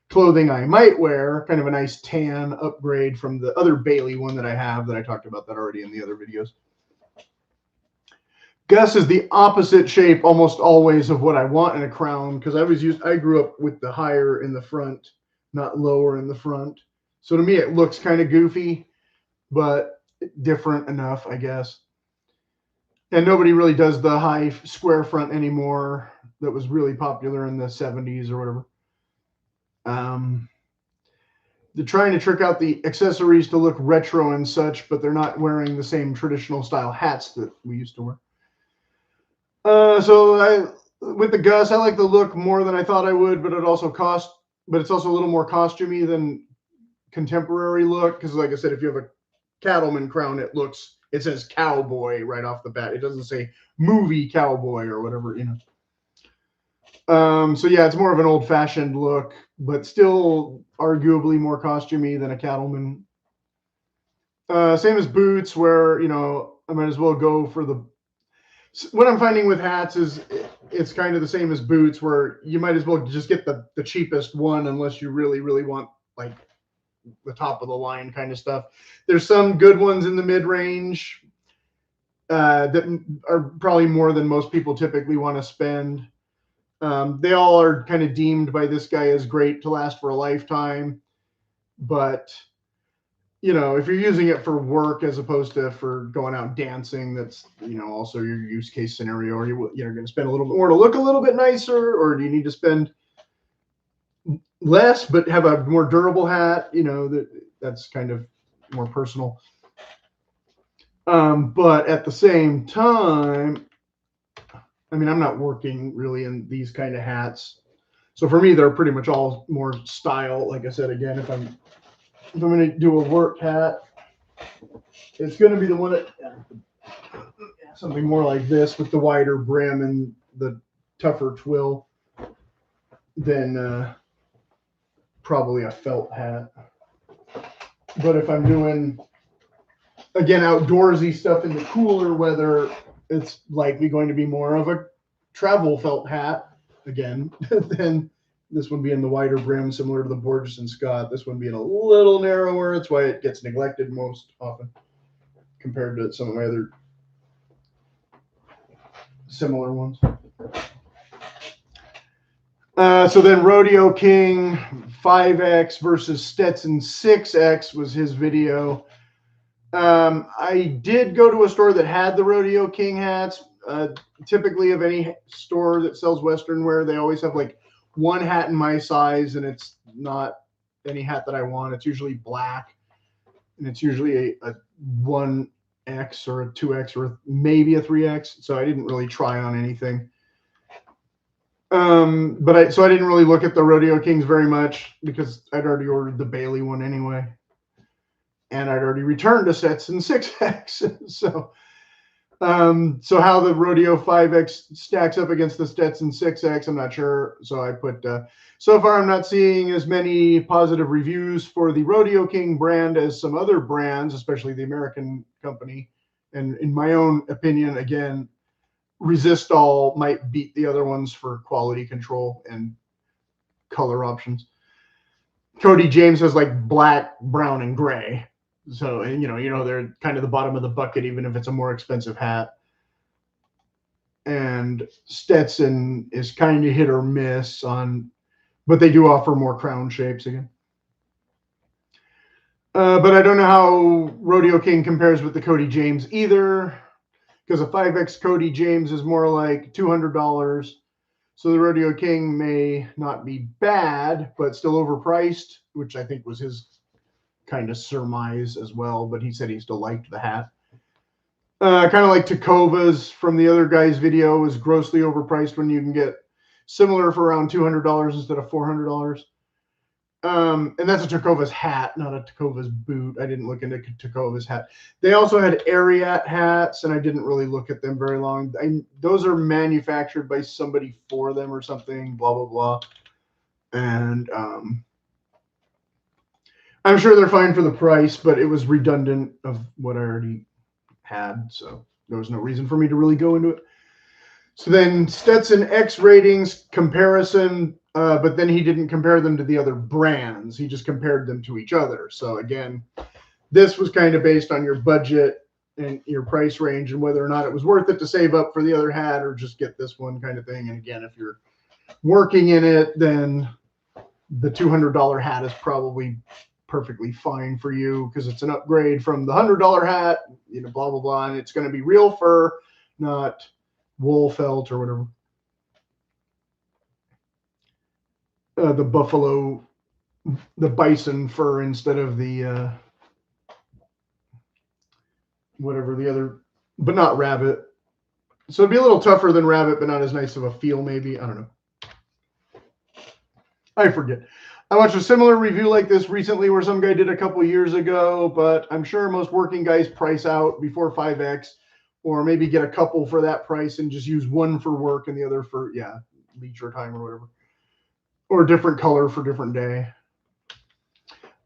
clothing I might wear, kind of a nice tan upgrade from the other Bailey one that I have that I talked about that already in the other videos. Gus is the opposite shape almost always of what I want in a crown, because I grew up with the higher in the front, not lower in the front. So to me, it looks kind of goofy, but different enough, I guess. And nobody really does the high square front anymore. That was really popular in the 70s or whatever. They're trying to trick out the accessories to look retro and such, but they're not wearing the same traditional style hats that we used to wear. With the Gus, I like the look more than I thought I would, but it's also a little more costumey than contemporary look. Because like I said, if you have a cattleman crown, it says cowboy right off the bat. It doesn't say movie cowboy or whatever, So yeah, it's more of an old-fashioned look, but still arguably more costumey than a cattleman. Same as boots, where I might as well go for what I'm finding with hats is it's kind of the same as boots, where you might as well just get the cheapest one unless you really, really want like the top of the line kind of stuff. There's some good ones in the mid-range. that are probably more than most people typically want to spend. They all are kind of deemed by this guy as great to last for a lifetime. But, you know, if you're using it for work as opposed to for going out dancing, that's, you know, also your use case scenario. Or you're going to spend a little bit more to look a little bit nicer, or do you need to spend less but have a more durable hat? You know, that's kind of more personal. But at the same time, I mean, I'm not working really in these kind of hats. So for me, they're pretty much all more style. Like I said, again, if I'm going to do a work hat, it's going to be the one that something more like this with the wider brim and the tougher twill than probably a felt hat. But if I'm doing, again, outdoorsy stuff in the cooler weather, it's likely going to be more of a travel felt hat again. Then this one being the wider brim, similar to the Borges and Scott. This one being a little narrower. That's why it gets neglected most often compared to some of my other similar ones. So then Rodeo King 5X versus Stetson 6X was his video. I did go to a store that had the Rodeo King hats. Typically of any store that sells Western wear, they always have like one hat in my size, and it's not any hat that I want. It's usually black, and it's usually a 1X or a 2X or maybe a 3X. So I didn't really try on anything. So I didn't really look at the Rodeo Kings very much because I'd already ordered the Bailey one anyway. And I'd already returned a Stetson 6X. So how the Rodeo 5X stacks up against the Stetson 6X, I'm not sure. So I put, so far I'm not seeing as many positive reviews for the Rodeo King brand as some other brands, especially the American company. And in my own opinion, again, Resistol might beat the other ones for quality control and color options. Cody James has like black, brown, and gray. So, and you know, they're kind of the bottom of the bucket, even if it's a more expensive hat. And Stetson is kind of hit or miss on, but they do offer more crown shapes again. But I don't know how Rodeo King compares with the Cody James either, because a 5X Cody James is more like $200. So the Rodeo King may not be bad, but still overpriced, which I think was his kind of surmise as well. But he said he still liked the hat. Kind of like Tacovas from the other guy's video was grossly overpriced when you can get similar for around $200 instead of $400. And that's a Tacovas hat, not a Tacovas boot. I didn't look into Tacovas hat. They also had ARE hats, and I didn't really look at them very long. Those are manufactured by somebody for them or something, blah, blah, blah. And I'm sure they're fine for the price, but it was redundant of what I already had, so there was no reason for me to really go into it. So then Stetson X ratings comparison, but then he didn't compare them to the other brands. He just compared them to each other. So again, this was kind of based on your budget and your price range and whether or not it was worth it to save up for the other hat or just get this one kind of thing. And again, if you're working in it, then the $200 hat is probably perfectly fine for you because it's an upgrade from the $100 hat, blah, blah, blah. And it's going to be real fur, not wool felt or whatever. The buffalo, the bison fur instead of the whatever the other, but not rabbit. So it'd be a little tougher than rabbit, but not as nice of a feel maybe. I don't know. I forget. I watched a similar review like this recently where some guy did a couple years ago, but I'm sure most working guys price out before 5X or maybe get a couple for that price and just use one for work and the other for, leisure time or whatever. Or different color for different day.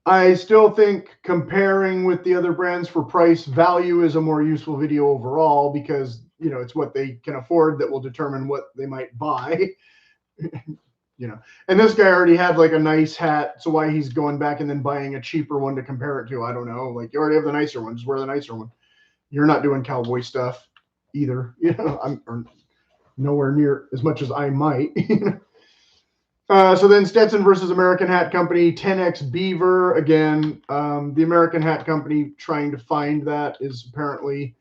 I still think comparing with the other brands for price value is a more useful video overall because, it's what they can afford that will determine what they might buy. And this guy already had like a nice hat. So why he's going back and then buying a cheaper one to compare it to, I don't know. Like you already have the nicer one, just wear the nicer one. You're not doing cowboy stuff. either. I'm or nowhere near as much as I might. So then Stetson versus American Hat Company, 10X Beaver. Again, the American Hat Company trying to find that is apparently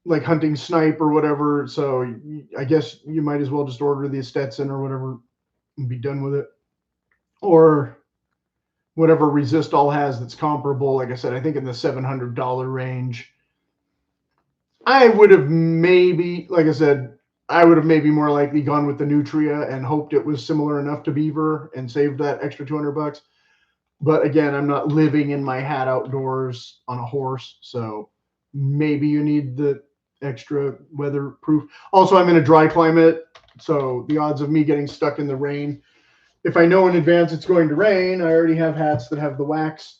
like hunting snipe or whatever. So I guess you might as well just order the Stetson or whatever and be done with it. Or whatever Resistol has that's comparable. Like I said, I think in the $700 range. I would have maybe, like I said, I would have maybe more likely gone with the Nutria and hoped it was similar enough to Beaver and saved that extra $200. But again, I'm not living in my hat outdoors on a horse, so maybe you need the extra weatherproof. Also, I'm in a dry climate, so the odds of me getting stuck in the rain, if I know in advance it's going to rain, I already have hats that have the wax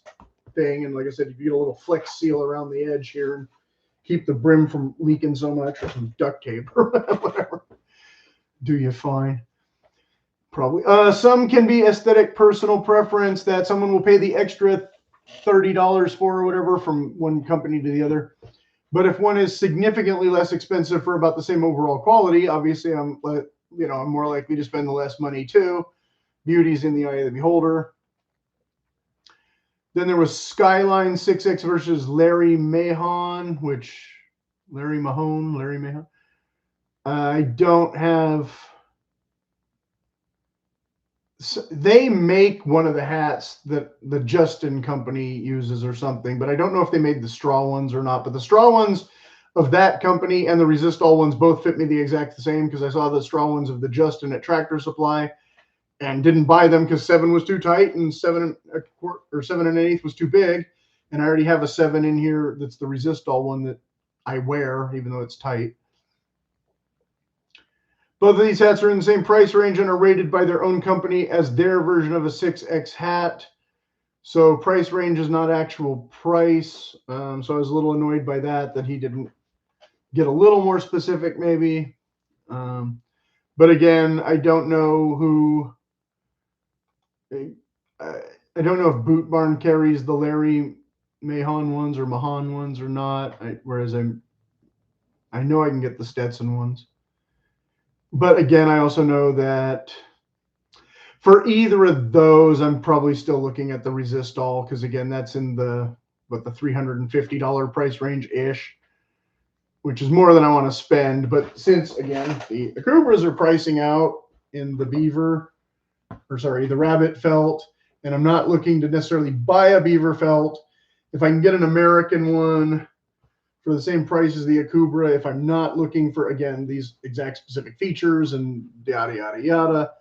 thing. And like I said, if you get a little flex seal around the edge here and keep the brim from leaking so much, or some duct tape or whatever, do you fine. Probably. Some can be aesthetic personal preference that someone will pay the extra $30 for or whatever from one company to the other. But if one is significantly less expensive for about the same overall quality, obviously I'm more likely to spend the less money too. Beauty's in the eye of the beholder. Then there was Skyline 6X versus Larry Mahon, Larry Mahon. I don't have. They make one of the hats that the Justin company uses or something, but I don't know if they made the straw ones or not. But the straw ones of that company and the Resistol ones both fit me the exact same, because I saw the straw ones of the Justin at Tractor Supply and didn't buy them because 7 was too tight and 7 1/8 was too big. And I already have a 7 in here that's the Resistol one that I wear, even though it's tight. Both of these hats are in the same price range and are rated by their own company as their version of a 6X hat. So price range is not actual price. So I was a little annoyed by that he didn't get a little more specific maybe. But again, I don't know who. I don't know if Boot Barn carries the Larry Mahon ones or not. Whereas I know I can get the Stetson ones. But again, I also know that for either of those, I'm probably still looking at the Resistol, because again, that's in the $350 price range-ish, which is more than I want to spend. But since, again, the Akubras are pricing out in the the rabbit felt, and I'm not looking to necessarily buy a beaver felt. If I can get an American one for the same price as the Akubra, if I'm not looking for, again, these exact specific features and yada, yada, yada,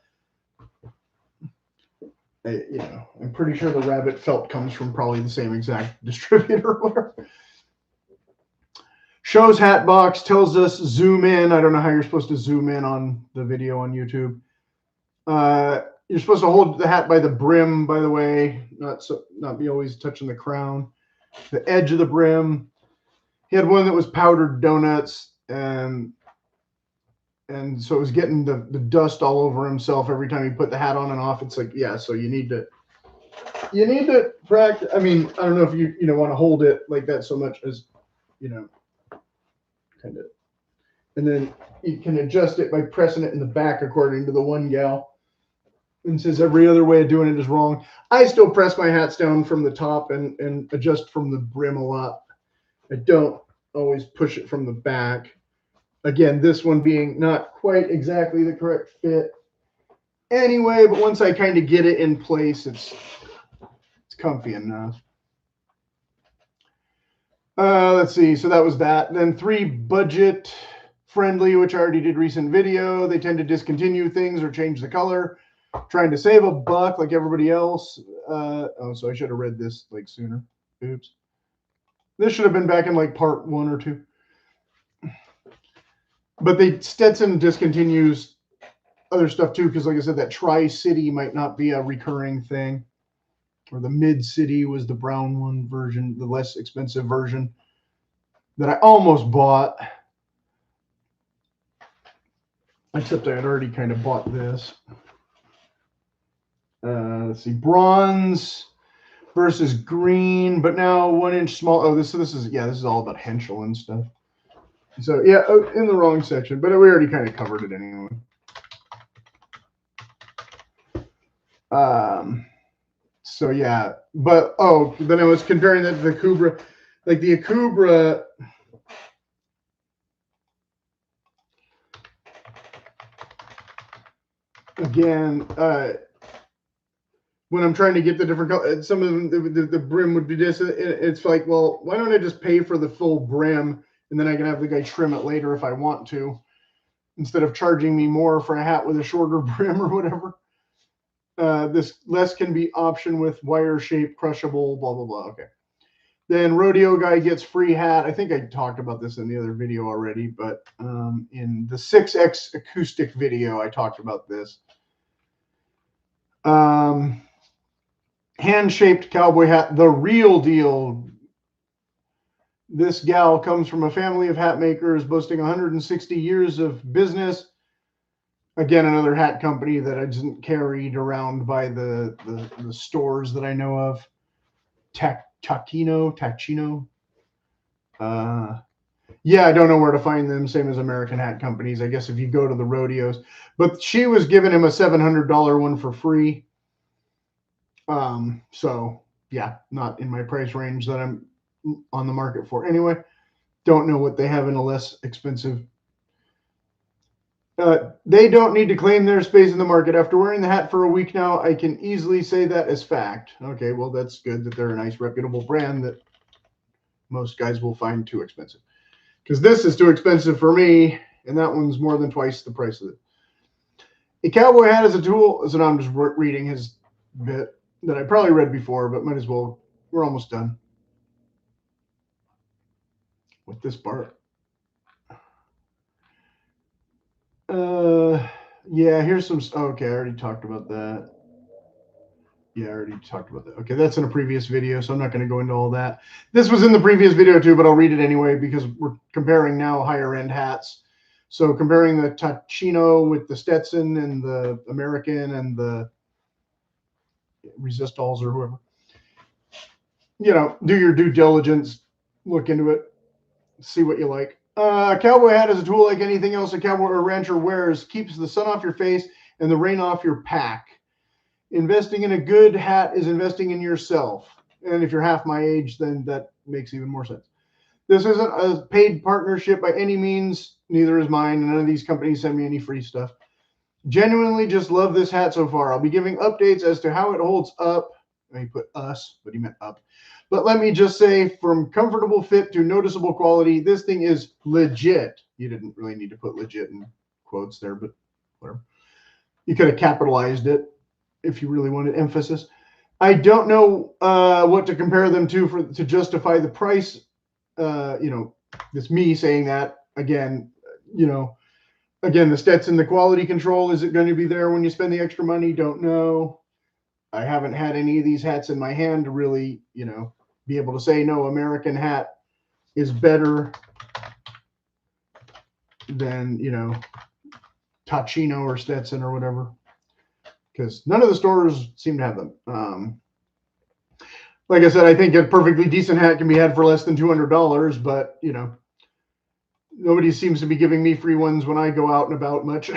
I'm pretty sure the rabbit felt comes from probably the same exact distributor or whatever. Shows hat box, tells us zoom in. I don't know how you're supposed to zoom in on the video on YouTube. You're supposed to hold the hat by the brim, by the way, not be always touching the crown, the edge of the brim. He had one that was powdered donuts, and so it was getting the dust all over himself every time he put the hat on and off. It's like, yeah, so you need to practice. I mean, I don't know if you want to hold it like that so much as, kind of, and then you can adjust it by pressing it in the back, according to the one gal. And says every other way of doing it is wrong. I still press my hats down from the top and adjust from the brim a lot. I don't always push it from the back. Again, this one being not quite exactly the correct fit anyway, but once I kind of get it in place, it's comfy enough. Let's see. So that was that. Then 3 budget friendly, which I already did recent video. They tend to discontinue things or change the color, trying to save a buck like everybody else. So I should have read this like sooner. Oops. This should have been back in like part 1 or 2. But Stetson discontinues other stuff too, because like I said, that Tri-City might not be a recurring thing. Or the Mid-City was the brown one version, the less expensive version that I almost bought. Except I had already kind of bought this. Let's see, bronze versus green, but now 1 inch small. Oh, this is all about Henschel and stuff. So yeah, in the wrong section, but we already kind of covered it anyway. So yeah, but then I was comparing that to the Kubra, like the Akubra. Again, when I'm trying to get the different color, some of them the brim would be this. It's like, well, why don't I just pay for the full brim and then I can have the guy trim it later if I want to, instead of charging me more for a hat with a shorter brim or whatever. This less can be option with wire shape, crushable, blah, blah, blah. Okay. Then rodeo guy gets free hat. I think I talked about this in the other video already, but in the 6X acoustic video, I talked about this. Hand-shaped cowboy hat, the real deal. This gal comes from a family of hat makers boasting 160 years of business. Again, another hat company that isn't carried around by the stores that I know of. Tacchino. Yeah, I don't know where to find them. Same as American hat companies, I guess, if you go to the rodeos. But she was giving him a $700 one for free. So yeah, not in my price range that I'm on the market for. Anyway, don't know what they have in a less expensive. They don't need to claim their space in the market. After wearing the hat for a week now, I can easily say that as fact. Okay, well, that's good that they're a nice, reputable brand that most guys will find too expensive. Because this is too expensive for me, and that one's more than twice the price of it. A cowboy hat is a tool. So now I'm just reading his bit that I probably read before, but might as well. We're almost done with this part. Yeah, here's some. Okay, I already talked about that. Yeah, I already talked about that. Okay, that's in a previous video, so I'm not going to go into all that. This was in the previous video too, but I'll read it anyway because we're comparing now higher end hats. So comparing the Tacchino with the Stetson and the American and the Resistals or whoever. You know, do your due diligence, look into it, see what you like. A cowboy hat is a tool like anything else a cowboy or rancher wears. Keeps the sun off your face and the rain off your pack. Investing in a good hat is investing in yourself. And if you're half my age, then that makes even more sense. This isn't a paid partnership by any means. Neither is mine. None of these companies send me any free stuff. Genuinely just love this hat so far. I'll be giving updates as to how it holds up. He put us, but he meant up. But let me just say, from comfortable fit to noticeable quality, this thing is legit. You didn't really need to put legit in quotes there, but whatever. You could have capitalized it if you really wanted emphasis. I don't know what to compare them to to justify the price. You know, it's me saying that again. You know, again, the Stetson, the quality control, is it going to be there when you spend the extra money? Don't know. I haven't had any of these hats in my hand to really, you know, be able to say, no, American hat is better than, you know, Tacchino or Stetson or whatever. Because none of the stores seem to have them. Like I said, I think a perfectly decent hat can be had for less than $200, but, you know, nobody seems to be giving me free ones when I go out and about much.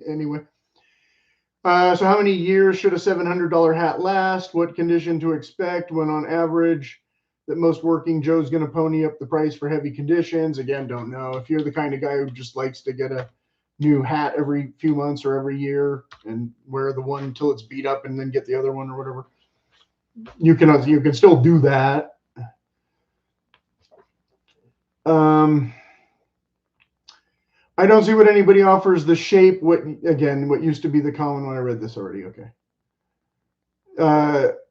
Anyway. So how many years should a $700 hat last? What condition to expect when on average that most working Joe's going to pony up the price for heavy conditions? Again, don't know. If you're the kind of guy who just likes to get a new hat every few months or every year and wear the one until it's beat up and then get the other one or whatever, you can still do that. I don't see what anybody offers the shape. What used to be the common one. I read this already. Okay.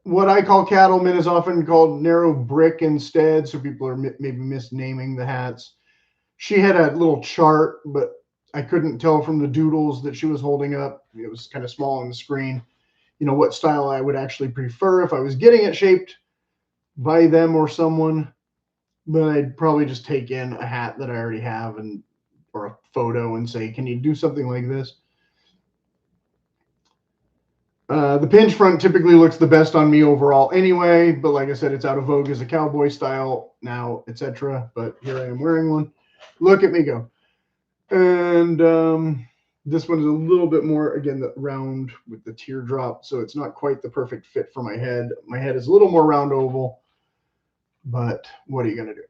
What I call cattleman is often called narrow brick instead. So people are maybe misnaming the hats. She had a little chart, but I couldn't tell from the doodles that she was holding up. It was kind of small on the screen. You know, what style I would actually prefer if I was getting it shaped by them or someone. But I'd probably just take in a hat that I already have or a photo and say, can you do something like this? The pinch front typically looks the best on me overall anyway, but like I said, it's out of vogue as a cowboy style now, etc. But here I am wearing one. Look at me go. And this one's a little bit more, again, the round with the teardrop, so it's not quite the perfect fit for my head. My head is a little more round oval, but what are you gonna do?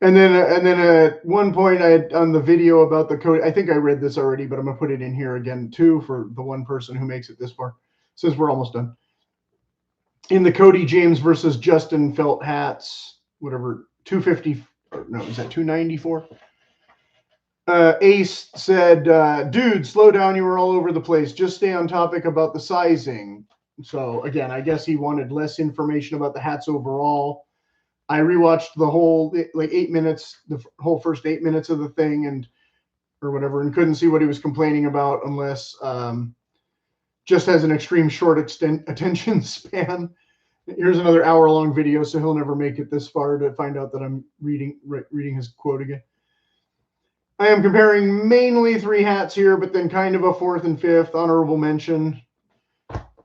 And then at one point, I had on the video about the code. I think I read this already, but I'm gonna put it in here again too for the one person who makes it this far. Since we're almost done. In the Cody James versus Justin felt hats, whatever, 250. No, is that 294? Ace said, dude, slow down. You were all over the place. Just stay on topic about the sizing. So again, I guess he wanted less information about the hats overall. I rewatched the whole, like 8 minutes, the whole first 8 minutes of the thing and, or whatever, and couldn't see what he was complaining about unless just has an extreme short attention span. Here's another hour-long video, so he'll never make it this far to find out that I'm reading his quote again. I am comparing mainly 3 hats here, but then kind of a 4th and 5th honorable mention.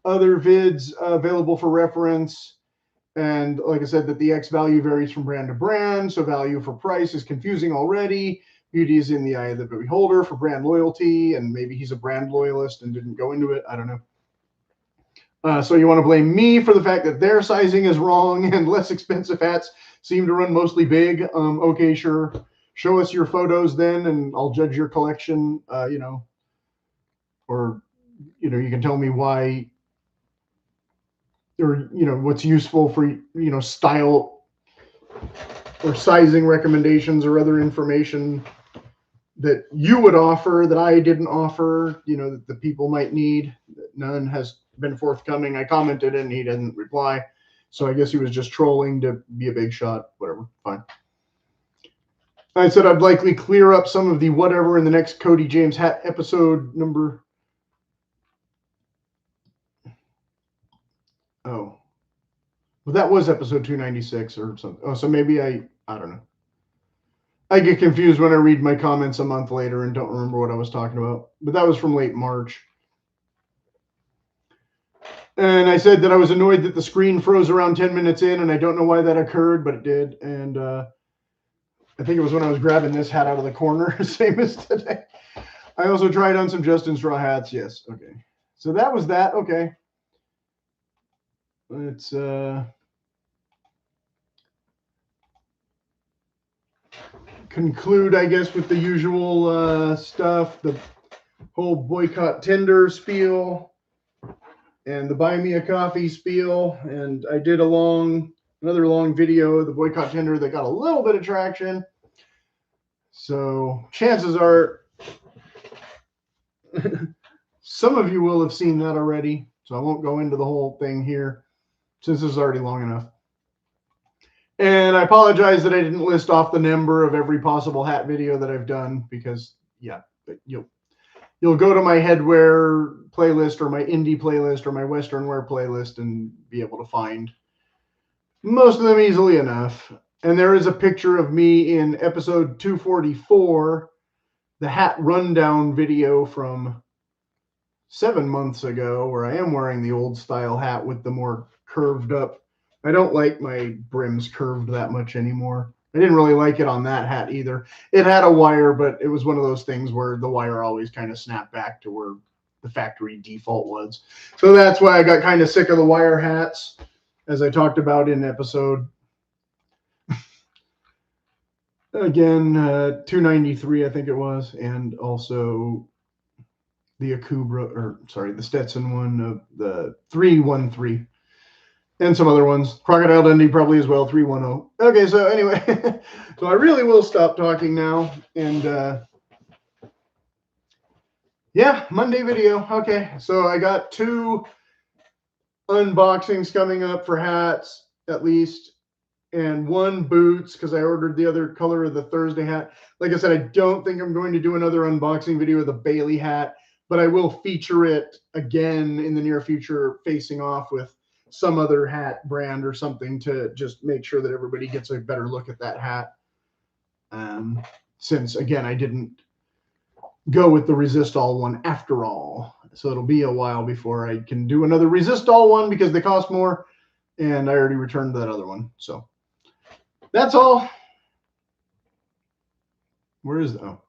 Other vids available for reference. And like I said, that the X value varies from brand to brand. So value for price is confusing already. Beauty is in the eye of the beholder for brand loyalty. And maybe he's a brand loyalist and didn't go into it. I don't know. So you want to blame me for the fact that their sizing is wrong and less expensive hats seem to run mostly big. Okay, sure. Show us your photos then, and I'll judge your collection, you know, or, you know, you can tell me why, or, you know, what's useful for, you know, style or sizing recommendations or other information that you would offer that I didn't offer, you know, that the people might need. None has been forthcoming. I commented and he didn't reply. So I guess he was just trolling to be a big shot, whatever, fine. I said I'd likely clear up some of the whatever in the next Cody James hat episode number. Oh, well, that was episode 296 or something. Oh, so maybe I don't know. I get confused when I read my comments a month later and don't remember what I was talking about. But that was from late March. And I said that I was annoyed that the screen froze around 10 minutes in, and I don't know why that occurred, but it did. And I think it was when I was grabbing this hat out of the corner, same as today. I also tried on some Justin Straw hats. Yes. Okay. So that was that. Okay. Let's conclude, I guess, with the usual stuff, the whole boycott Tinder spiel and the buy me a coffee spiel. And I did another long video of the boycott Tinder that got a little bit of traction. So chances are some of you will have seen that already. So I won't go into the whole thing here since this is already long enough. And I apologize that I didn't list off the number of every possible hat video that I've done because, yeah, but you'll go to my headwear playlist or my indie playlist or my western wear playlist and be able to find most of them easily enough. And there is a picture of me in episode 244, the hat rundown video from 7 months ago, where I am wearing the old style hat with the more curved up. I don't like my brims curved that much anymore. I didn't really like it on that hat either. It had a wire, but it was one of those things where the wire always kind of snapped back to where the factory default was. So that's why I got kind of sick of the wire hats, as I talked about in episode, again, 293, I think it was, and also the Akubra, or sorry, the Stetson one of the 313. And some other ones. Crocodile Dundee probably as well, 310. Okay, so anyway, so I really will stop talking now. And yeah, Monday video. Okay, so I got 2 unboxings coming up for hats, at least, and 1 boots, because I ordered the other color of the Thursday hat. Like I said, I don't think I'm going to do another unboxing video of the Bailey hat, but I will feature it again in the near future, facing off with some other hat brand or something to just make sure that everybody gets a better look at that hat. Since, again, I didn't go with the Resist All one after all. So it'll be a while before I can do another Resist All one because they cost more, and I already returned that other one. So that's all. Where is, oh.